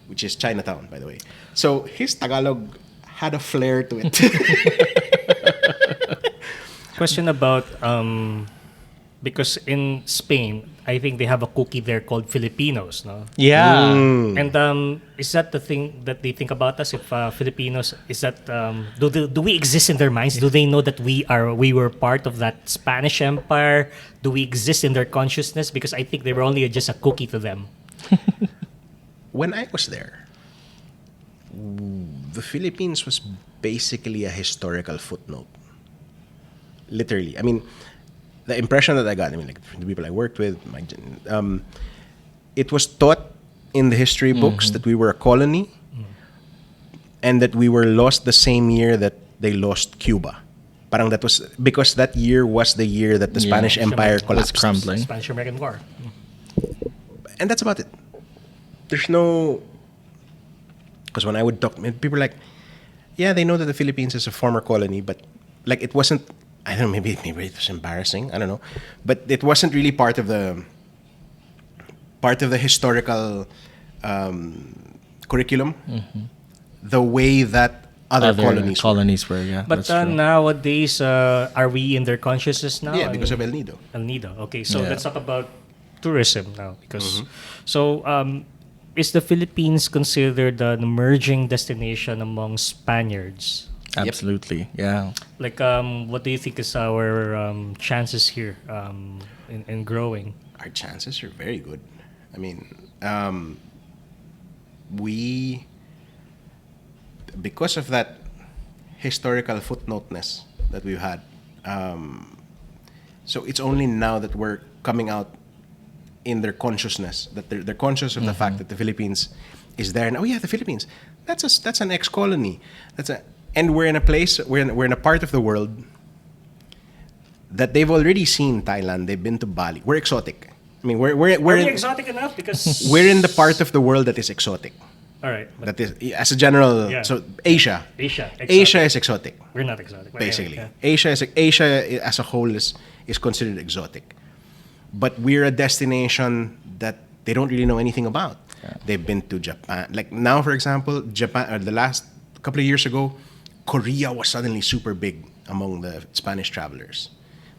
Speaker 4: which is Chinatown, by the way. So his Tagalog had a flair to it.
Speaker 2: Question about because in Spain, I think they have a cookie there called Filipinos, no?
Speaker 3: Yeah.
Speaker 2: And is that the thing that they think about us? If Filipinos, is that do we exist in their minds? Do they know that we were part of that Spanish Empire? Do we exist in their consciousness? Because I think they were only just a cookie to them.
Speaker 4: When I was there, the Philippines was basically a historical footnote. Literally. I mean, the impression that I got, like from the people I worked with, it was taught in the history books that we were a colony and that we were lost the same year that they lost Cuba. Parang that was because that year was the year that the Spanish Empire collapsed.
Speaker 3: Was crumbling.
Speaker 2: Spanish-American War.
Speaker 4: And that's about it. There's no... Because when I would talk, people were like, yeah, they know that the Philippines is a former colony, but like it wasn't... I don't know, maybe it was embarrassing. I don't know. But it wasn't really part of the historical curriculum the way that other
Speaker 3: colonies were. Yeah,
Speaker 2: but nowadays, are we in their consciousness now?
Speaker 4: Yeah, because of El Nido.
Speaker 2: El Nido. Okay, so let's talk about tourism now. Because is the Philippines considered an emerging destination among Spaniards?
Speaker 3: Absolutely. Yeah.
Speaker 2: Like, what do you think is our chances here in growing?
Speaker 4: Our chances are very good. I mean, we, because of that historical footnoteness that we've had, so it's only now that we're coming out in their consciousness, that they're conscious of the fact that the Philippines is there, and oh yeah, the Philippines, that's an ex-colony, and we're in a place, we're in a part of the world that they've already seen Thailand, they've been to Bali. We're exotic. I mean,
Speaker 2: Are
Speaker 4: we're
Speaker 2: we
Speaker 4: in,
Speaker 2: exotic enough? Because
Speaker 4: we're in the part of the world that is exotic.
Speaker 2: all right, but
Speaker 4: That is, as a general,
Speaker 2: Yeah.
Speaker 4: so Asia.
Speaker 2: Asia, exotic.
Speaker 4: Asia is exotic,
Speaker 2: We're not exotic, but
Speaker 4: basically.
Speaker 2: anyway,
Speaker 4: Asia as a whole is considered exotic, but we're a destination that they don't really know anything about. They've been to Japan. Like now, for example, Japan. The last couple of years ago, Korea was suddenly super big among the Spanish travelers.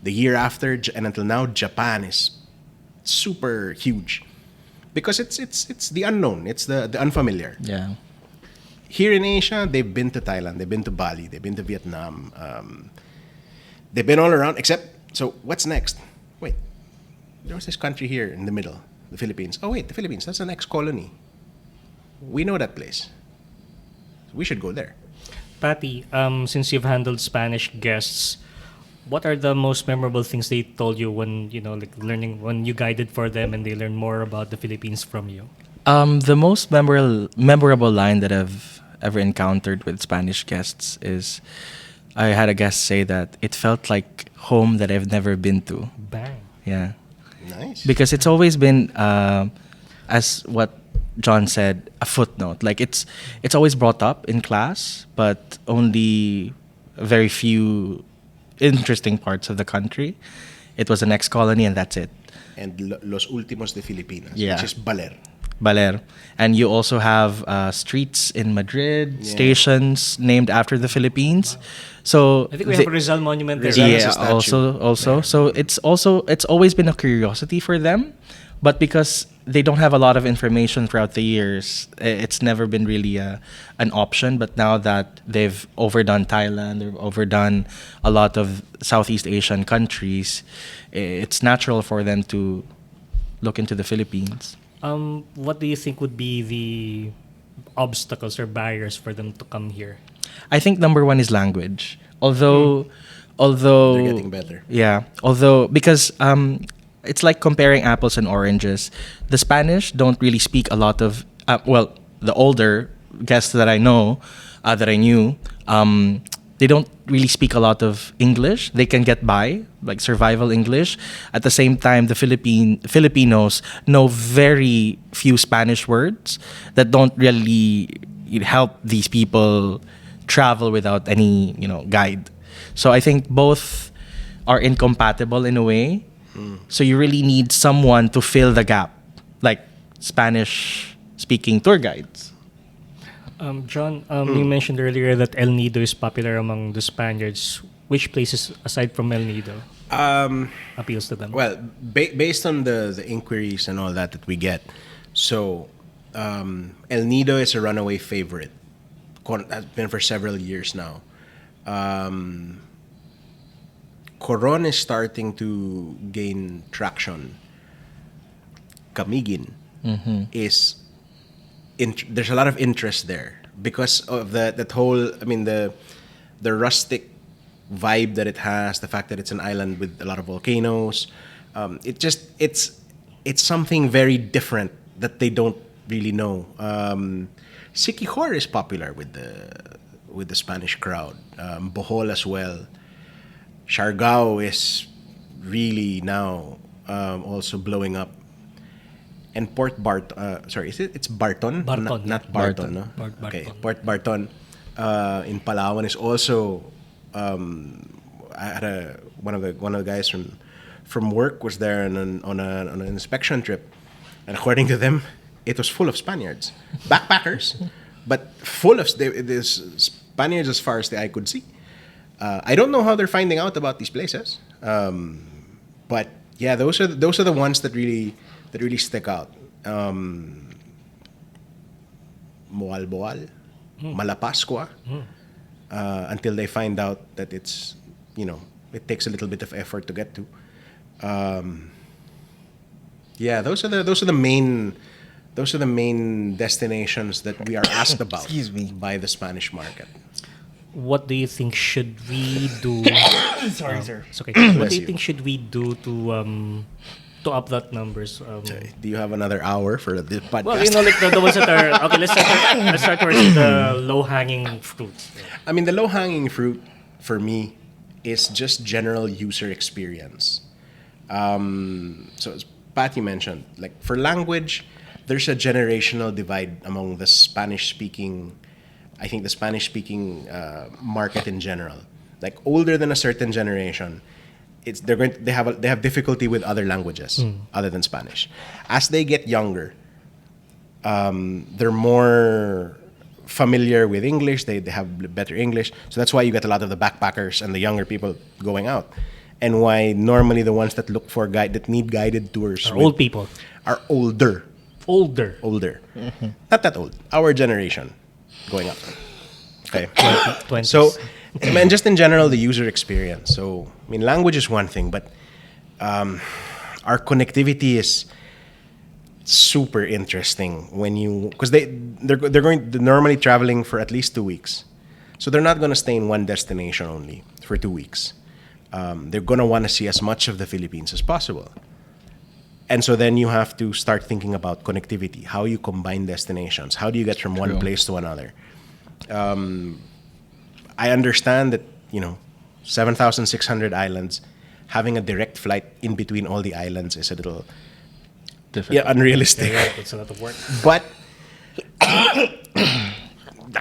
Speaker 4: The year after, and until now, Japan is super huge because it's the unknown. It's the unfamiliar.
Speaker 3: Yeah.
Speaker 4: Here in Asia, they've been to Thailand, they've been to Bali, they've been to Vietnam. They've been all around. Except, so what's next? Wait, there was this country here in the middle, the Philippines. Oh wait, the Philippines. That's an ex-colony. We know that place. We should go there.
Speaker 2: Patty, since you've handled Spanish guests, what are the most memorable things they told you when like learning when you guided for them and they learn more about the Philippines from you?
Speaker 3: The most memorable line that I've ever encountered with Spanish guests is I had a guest say that it felt like home that I've never been to.
Speaker 2: Bang.
Speaker 3: Yeah.
Speaker 4: Nice.
Speaker 3: Because it's always been, as what John said, a footnote. Like it's always brought up in class, but only very few interesting parts of the country. It was an ex-colony and that's it.
Speaker 4: And Los Últimos de Filipinas,
Speaker 3: Yeah.
Speaker 4: which is Baler.
Speaker 3: Baler. And you also have streets in Madrid,
Speaker 4: Yeah.
Speaker 3: stations named after the Philippines. So
Speaker 2: I think we have a Rizal Monument there.
Speaker 4: Rizal
Speaker 2: right?
Speaker 4: is a
Speaker 3: yeah,
Speaker 4: statue.
Speaker 3: also. So it's always been a curiosity for them, but because they don't have a lot of information throughout the years, it's never been really an option. But now that they've overdone Thailand, they've overdone a lot of Southeast Asian countries, it's natural for them to look into the Philippines.
Speaker 2: What do you think would be the obstacles or barriers for them to come here?
Speaker 3: I think number one is language. Although
Speaker 4: They're getting better.
Speaker 3: Yeah. Although because it's like comparing apples and oranges. The Spanish don't really speak a lot of the older guests that I know that I knew they don't really speak a lot of English. They can get by, like survival English. At the same time, the Filipinos know very few Spanish words that don't really help these people travel without any, guide. So I think both are incompatible in a way. So you really need someone to fill the gap, like Spanish-speaking tour guides.
Speaker 2: John, you mentioned earlier that El Nido is popular among the Spaniards. Which places, aside from El Nido, appeals to them?
Speaker 4: Well, based on the inquiries and all that we get, so El Nido is a runaway favorite. Has been for several years now. Coron is starting to gain traction. Camiguin is there's a lot of interest there because of that whole. I mean the rustic vibe that it has, the fact that it's an island with a lot of volcanoes. It's something very different that they don't really know. Siquijor is popular with the Spanish crowd. Bohol as well. Siargao is really now also blowing up. And Port Barton, it's Barton?
Speaker 2: Barton,
Speaker 4: Not
Speaker 2: yeah.
Speaker 4: Barton, no?
Speaker 2: Port
Speaker 4: Okay,
Speaker 2: Barton.
Speaker 4: Port Barton in Palawan is also. I had one of the guys from work was there on an inspection trip, and according to them, it was full of Spaniards, backpackers, but full of there's Spaniards as far as the eye could see. I don't know how they're finding out about these places, but yeah, those are the ones that really stick out. Moalboal, Malapascua. until they find out that it's, it takes a little bit of effort to get to. Yeah, those are the main destinations that we are asked about
Speaker 3: Excuse me.
Speaker 4: by the Spanish market.
Speaker 2: What do you think should we do?
Speaker 3: Sorry, sir.
Speaker 2: It's okay. What
Speaker 4: Bless
Speaker 2: do you
Speaker 4: you.
Speaker 2: think should we do to up that numbers?
Speaker 4: Do you have another hour for the podcast?
Speaker 2: Well, like the ones that are okay. Let's start towards the low hanging fruits.
Speaker 4: I mean, the low hanging fruit for me is just general user experience. So as Patty mentioned, like for language, there's a generational divide among the Spanish speaking. I think the Spanish speaking market in general, like older than a certain generation, they have difficulty with other languages other than Spanish. As they get younger, they're more familiar with English. They have better English, so that's why you get a lot of the backpackers and the younger people going out, and why normally the ones that look for that need guided tours
Speaker 2: Old people,
Speaker 4: are older,
Speaker 2: older.
Speaker 4: not that old. Our generation going up. Okay.
Speaker 2: 20s.
Speaker 4: So, and just in general, the user experience. So, I mean, language is one thing, but our connectivity is super interesting because they're normally traveling for at least 2 weeks, so they're not going to stay in one destination only for 2 weeks. They're going to want to see as much of the Philippines as possible. And so then you have to start thinking about connectivity, how you combine destinations, how do you get from one place to another. I understand that, 7,600 islands, having a direct flight in between all the islands is a little unrealistic.
Speaker 2: Yeah, it's a lot of work.
Speaker 4: But I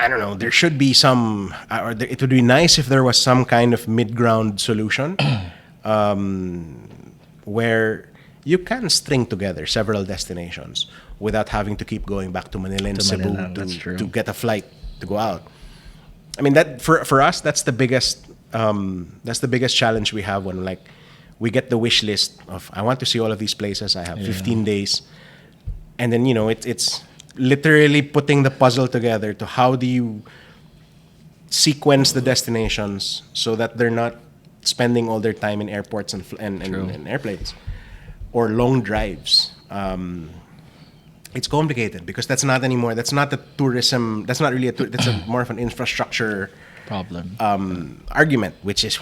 Speaker 4: don't know. There should be some, it would be nice if there was some kind of mid-ground solution where you can string together several destinations without having to keep going back to Manila and Cebu to get a flight to go out. I mean, that for us, that's the biggest challenge we have when we get the wish list of I want to see all of these places. I have 15 days, and then it's literally putting the puzzle together to how do you sequence the destinations so that they're not spending all their time in airports and airplanes or long drives. It's complicated because that's not anymore. That's not the tourism. That's not really that's more of an infrastructure
Speaker 3: problem
Speaker 4: argument, which is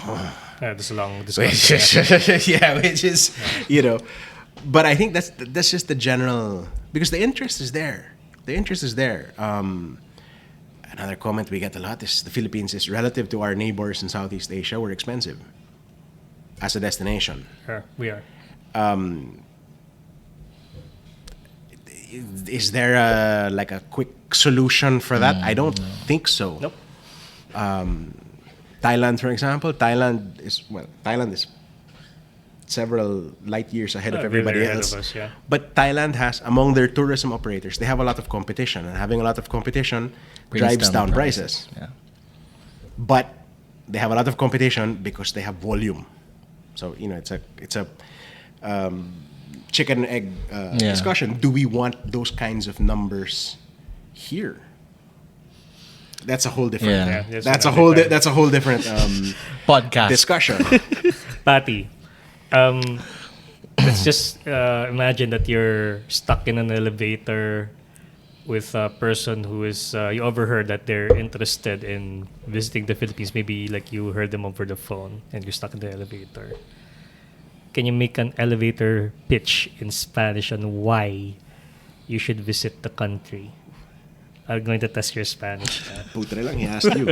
Speaker 2: There's a long discussion.
Speaker 4: which is But I think that's just the general, because the interest is there. The interest is there. Another comment we get a lot is the Philippines is relative to our neighbors in Southeast Asia. We're expensive as a destination.
Speaker 2: We are.
Speaker 4: Is there a quick solution for that? I don't think so.
Speaker 2: Nope.
Speaker 4: Thailand, for example, Thailand is several light years ahead of everybody
Speaker 2: Really ahead
Speaker 4: else.
Speaker 2: of us, yeah.
Speaker 4: But Thailand has, among their tourism operators, they have a lot of competition, and having a lot of competition
Speaker 3: Brings
Speaker 4: drives down prices.
Speaker 3: Yeah.
Speaker 4: But they have a lot of competition because they have volume. So it's a chicken and egg discussion. Do we want those kinds of numbers here? That's a whole different.
Speaker 3: Yeah.
Speaker 4: That's a whole. That's a whole different
Speaker 3: Podcast
Speaker 4: discussion.
Speaker 2: Patty, let's just imagine that you're stuck in an elevator with a person who is you overheard that they're interested in visiting the Philippines. Maybe you heard them over the phone and you're stuck in the elevator. Can you make an elevator pitch in Spanish on why you should visit the country? I'm going to test your Spanish.
Speaker 4: Putre lang, he asked you.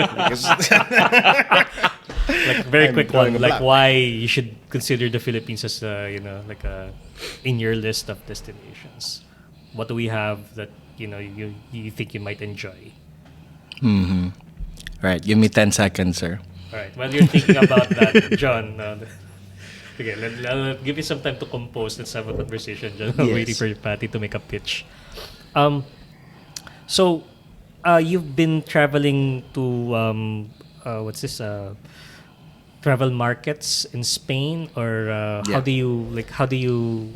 Speaker 2: Very
Speaker 4: I'm
Speaker 2: quick
Speaker 4: drawing
Speaker 2: one.
Speaker 4: a blank.
Speaker 2: Why you should consider the Philippines as in your list of destinations. What do we have that you think you might enjoy?
Speaker 3: Mm-hmm. Right. Give me 10 seconds, sir.
Speaker 2: All right. While you're thinking about that, John. Okay, I'll give you some time to compose. Let's have a conversation, John. I'm
Speaker 4: Yes.
Speaker 2: waiting for Patty to make a pitch. So, you've been traveling to travel markets in Spain, or how do you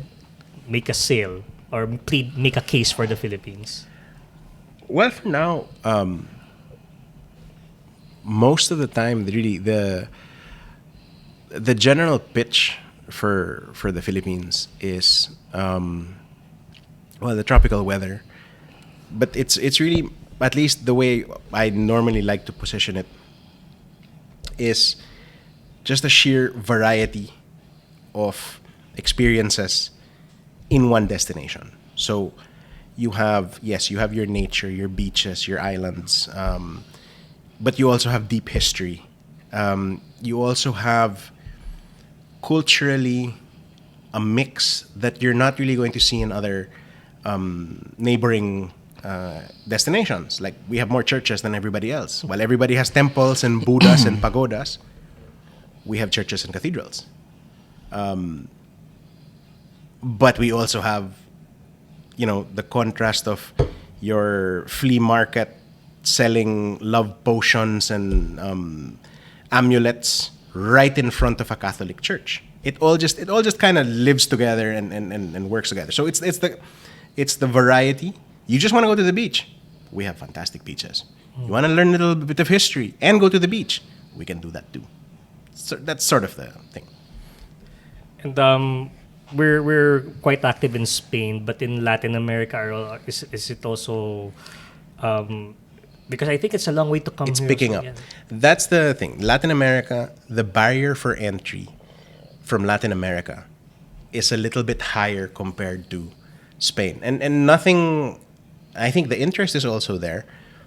Speaker 2: make a sale or make a case for the Philippines?
Speaker 4: Well, for now, most of the time, the general pitch for the Philippines is the tropical weather, but it's really, at least the way I normally like to position it, is just a sheer variety of experiences in one destination. So you have your nature, your beaches, your islands, but you also have deep history. You also have culturally a mix that you're not really going to see in other neighboring destinations. Like, we have more churches than everybody else. While everybody has temples and Buddhas and pagodas, we have churches and cathedrals. But we also have, the contrast of your flea market selling love potions and amulets right in front of a Catholic church. It all just kind of lives together and works together. So it's the variety. You just want to go to the beach. We have fantastic beaches. You want to learn a little bit of history and go to the beach. We can do that too. So that's sort of the thing.
Speaker 2: And we're quite active in Spain, but in Latin America, is it also? Because I think it's a long way to come.
Speaker 4: It's
Speaker 2: here,
Speaker 4: picking
Speaker 2: so,
Speaker 4: up.
Speaker 2: yeah.
Speaker 4: That's the thing. Latin America, the barrier for entry from Latin America is a little bit higher compared to Spain. And nothing, I think the interest is also there,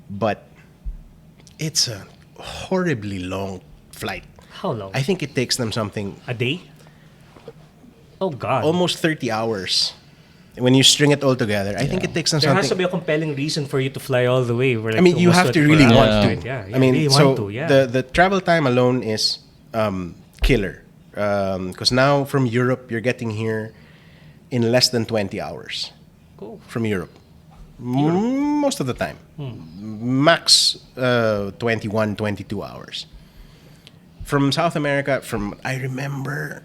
Speaker 4: but it's a horribly long flight.
Speaker 2: How long?
Speaker 4: I think it takes them something
Speaker 2: A day? Oh God!
Speaker 4: almost 30 hours. When you string it all together, I think it takes them
Speaker 2: There has to
Speaker 4: something.
Speaker 2: be a compelling reason for you to fly all the way.
Speaker 4: I mean, you have to really want to.
Speaker 2: Yeah,
Speaker 4: I mean,
Speaker 2: really
Speaker 4: so
Speaker 2: want to, yeah.
Speaker 4: the travel time alone is killer. Because now from Europe, you're getting here in less than 20 hours.
Speaker 2: Cool.
Speaker 4: From Europe. Most of the time. Max 21, 22 hours. From South America, I remember,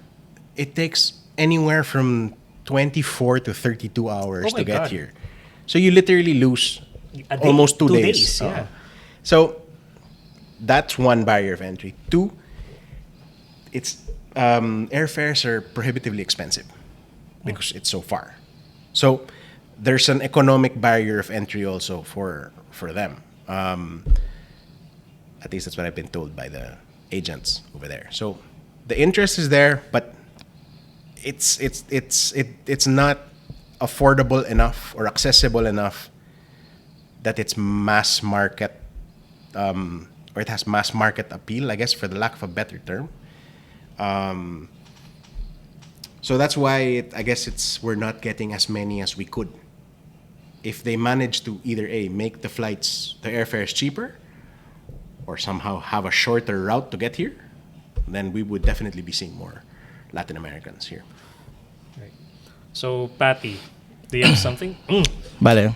Speaker 4: it takes anywhere from 24 to 32 hours
Speaker 2: Oh my
Speaker 4: to get
Speaker 2: God.
Speaker 4: here. So you literally lose
Speaker 2: A day,
Speaker 4: almost 2
Speaker 2: 2
Speaker 4: days.
Speaker 2: days, yeah.
Speaker 4: So that's one barrier of entry. Two, it's airfares are prohibitively expensive because it's so far. So there's an economic barrier of entry also for them. At least that's what I've been told by the agents over there. So the interest is there, but it's not affordable enough or accessible enough that it's mass market, or it has mass market appeal, I guess, for the lack of a better term. So that's why I guess we're not getting as many as we could. If they manage to either make the airfares cheaper, or somehow have a shorter route to get here, then we would definitely be seeing more Latin Americans here.
Speaker 2: Right. So, Patty, do you have something?
Speaker 3: Vale.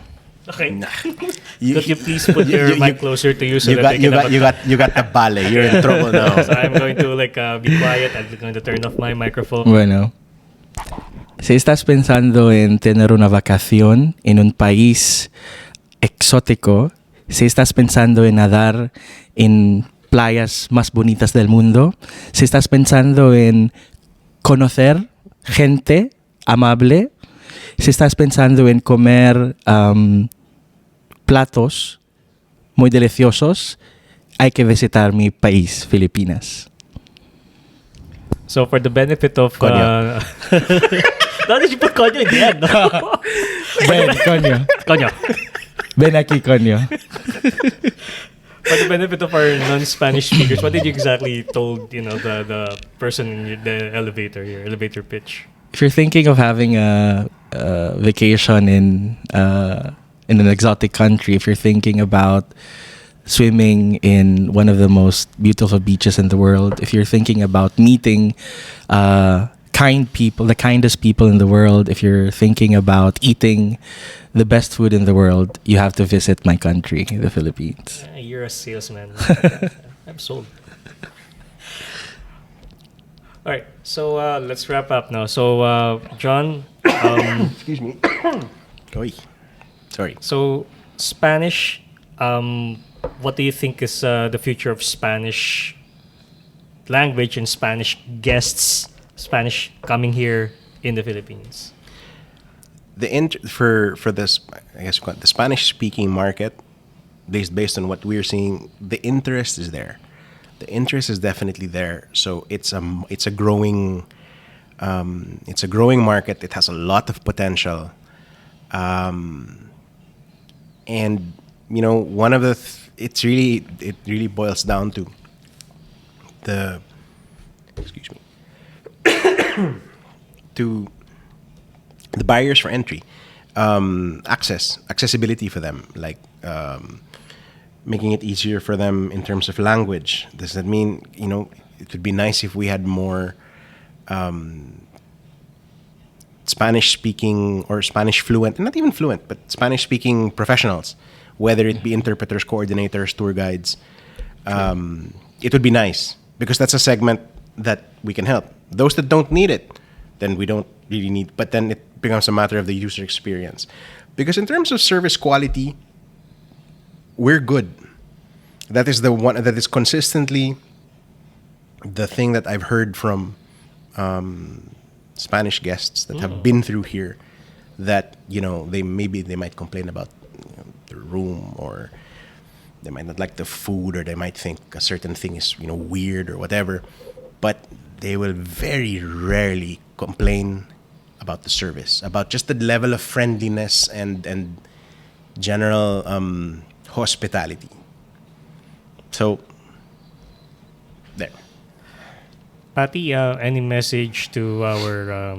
Speaker 2: Okay. Could you please put your mic closer to you so that they can have a-
Speaker 4: you got the ballet. You're in trouble now.
Speaker 2: So I'm going to be quiet. I'm going to turn off my microphone.
Speaker 3: Bueno, si estás pensando en tener una vacación en un país exótico, si estás pensando en nadar en playas más bonitas del mundo, si estás pensando en conocer gente amable, si estás pensando en comer platos muy deliciosos, hay que visitar mi país, Filipinas.
Speaker 2: So for the benefit of...
Speaker 4: Konyo.
Speaker 2: How did you put konyo in the end?
Speaker 3: Ven, Konyo.
Speaker 2: Konyo.
Speaker 3: Ven aquí, Konyo.
Speaker 2: For the benefit of our non-Spanish speakers, what did you exactly told the person in the elevator, your elevator pitch?
Speaker 3: If you're thinking of having a vacation in an exotic country, if you're thinking about swimming in one of the most beautiful beaches in the world, if you're thinking about meeting kind people, the kindest people in the world, if you're thinking about eating the best food in the world, you have to visit my country, the Philippines.
Speaker 2: You're a salesman. I'm sold. All right, so let's wrap up now. So, John,
Speaker 4: Excuse me. Oy. Sorry.
Speaker 2: so Spanish, what do you think is the future of Spanish language and Spanish guests, Spanish coming here in the Philippines?
Speaker 4: For this, I guess the Spanish speaking market, based on what we're seeing, the interest is there. The interest is definitely there. So it's a growing market. It has a lot of potential, and one of the it really boils down to the to the barriers for entry, accessibility for them, like making it easier for them in terms of language. Does that mean, it would be nice if we had more Spanish speaking or Spanish fluent, not even fluent, but Spanish speaking professionals, whether it be interpreters, coordinators, tour guides. It would be nice because that's a segment that we can help. Those that don't need it, then we don't really need, but then it becomes a matter of the user experience. Because in terms of service quality, we're good. That is the one that is consistently the thing that I've heard from Spanish guests that have been through here, that they might complain about the room, or they might not like the food, or they might think a certain thing is weird or whatever, but they will very rarely complain about the service, about just the level of friendliness and general hospitality. So there.
Speaker 2: Patty, any message to our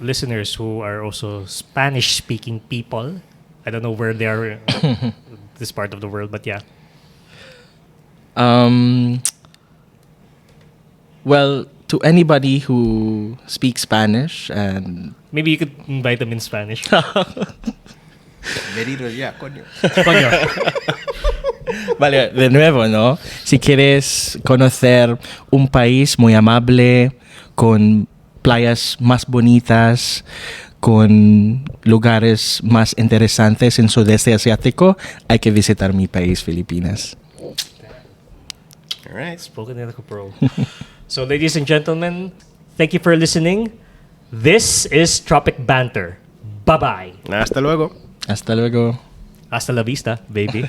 Speaker 2: listeners who are also Spanish-speaking people? I don't know where they are in this part of the world, but yeah.
Speaker 3: Well, to anybody who speaks Spanish, and
Speaker 2: Maybe you could invite them in Spanish.
Speaker 4: Kónyo.
Speaker 3: vale, de nuevo, ¿no? Si quieres conocer un país muy amable, con playas más bonitas, con lugares más interesantes en sudeste asiático, hay que visitar mi país, Filipinas.
Speaker 4: All right.
Speaker 2: Spoken like a pro. So, ladies and gentlemen, thank you for listening. This is Tropik Banter. Bye-bye.
Speaker 4: Hasta luego.
Speaker 3: Hasta luego.
Speaker 2: Hasta la vista, baby.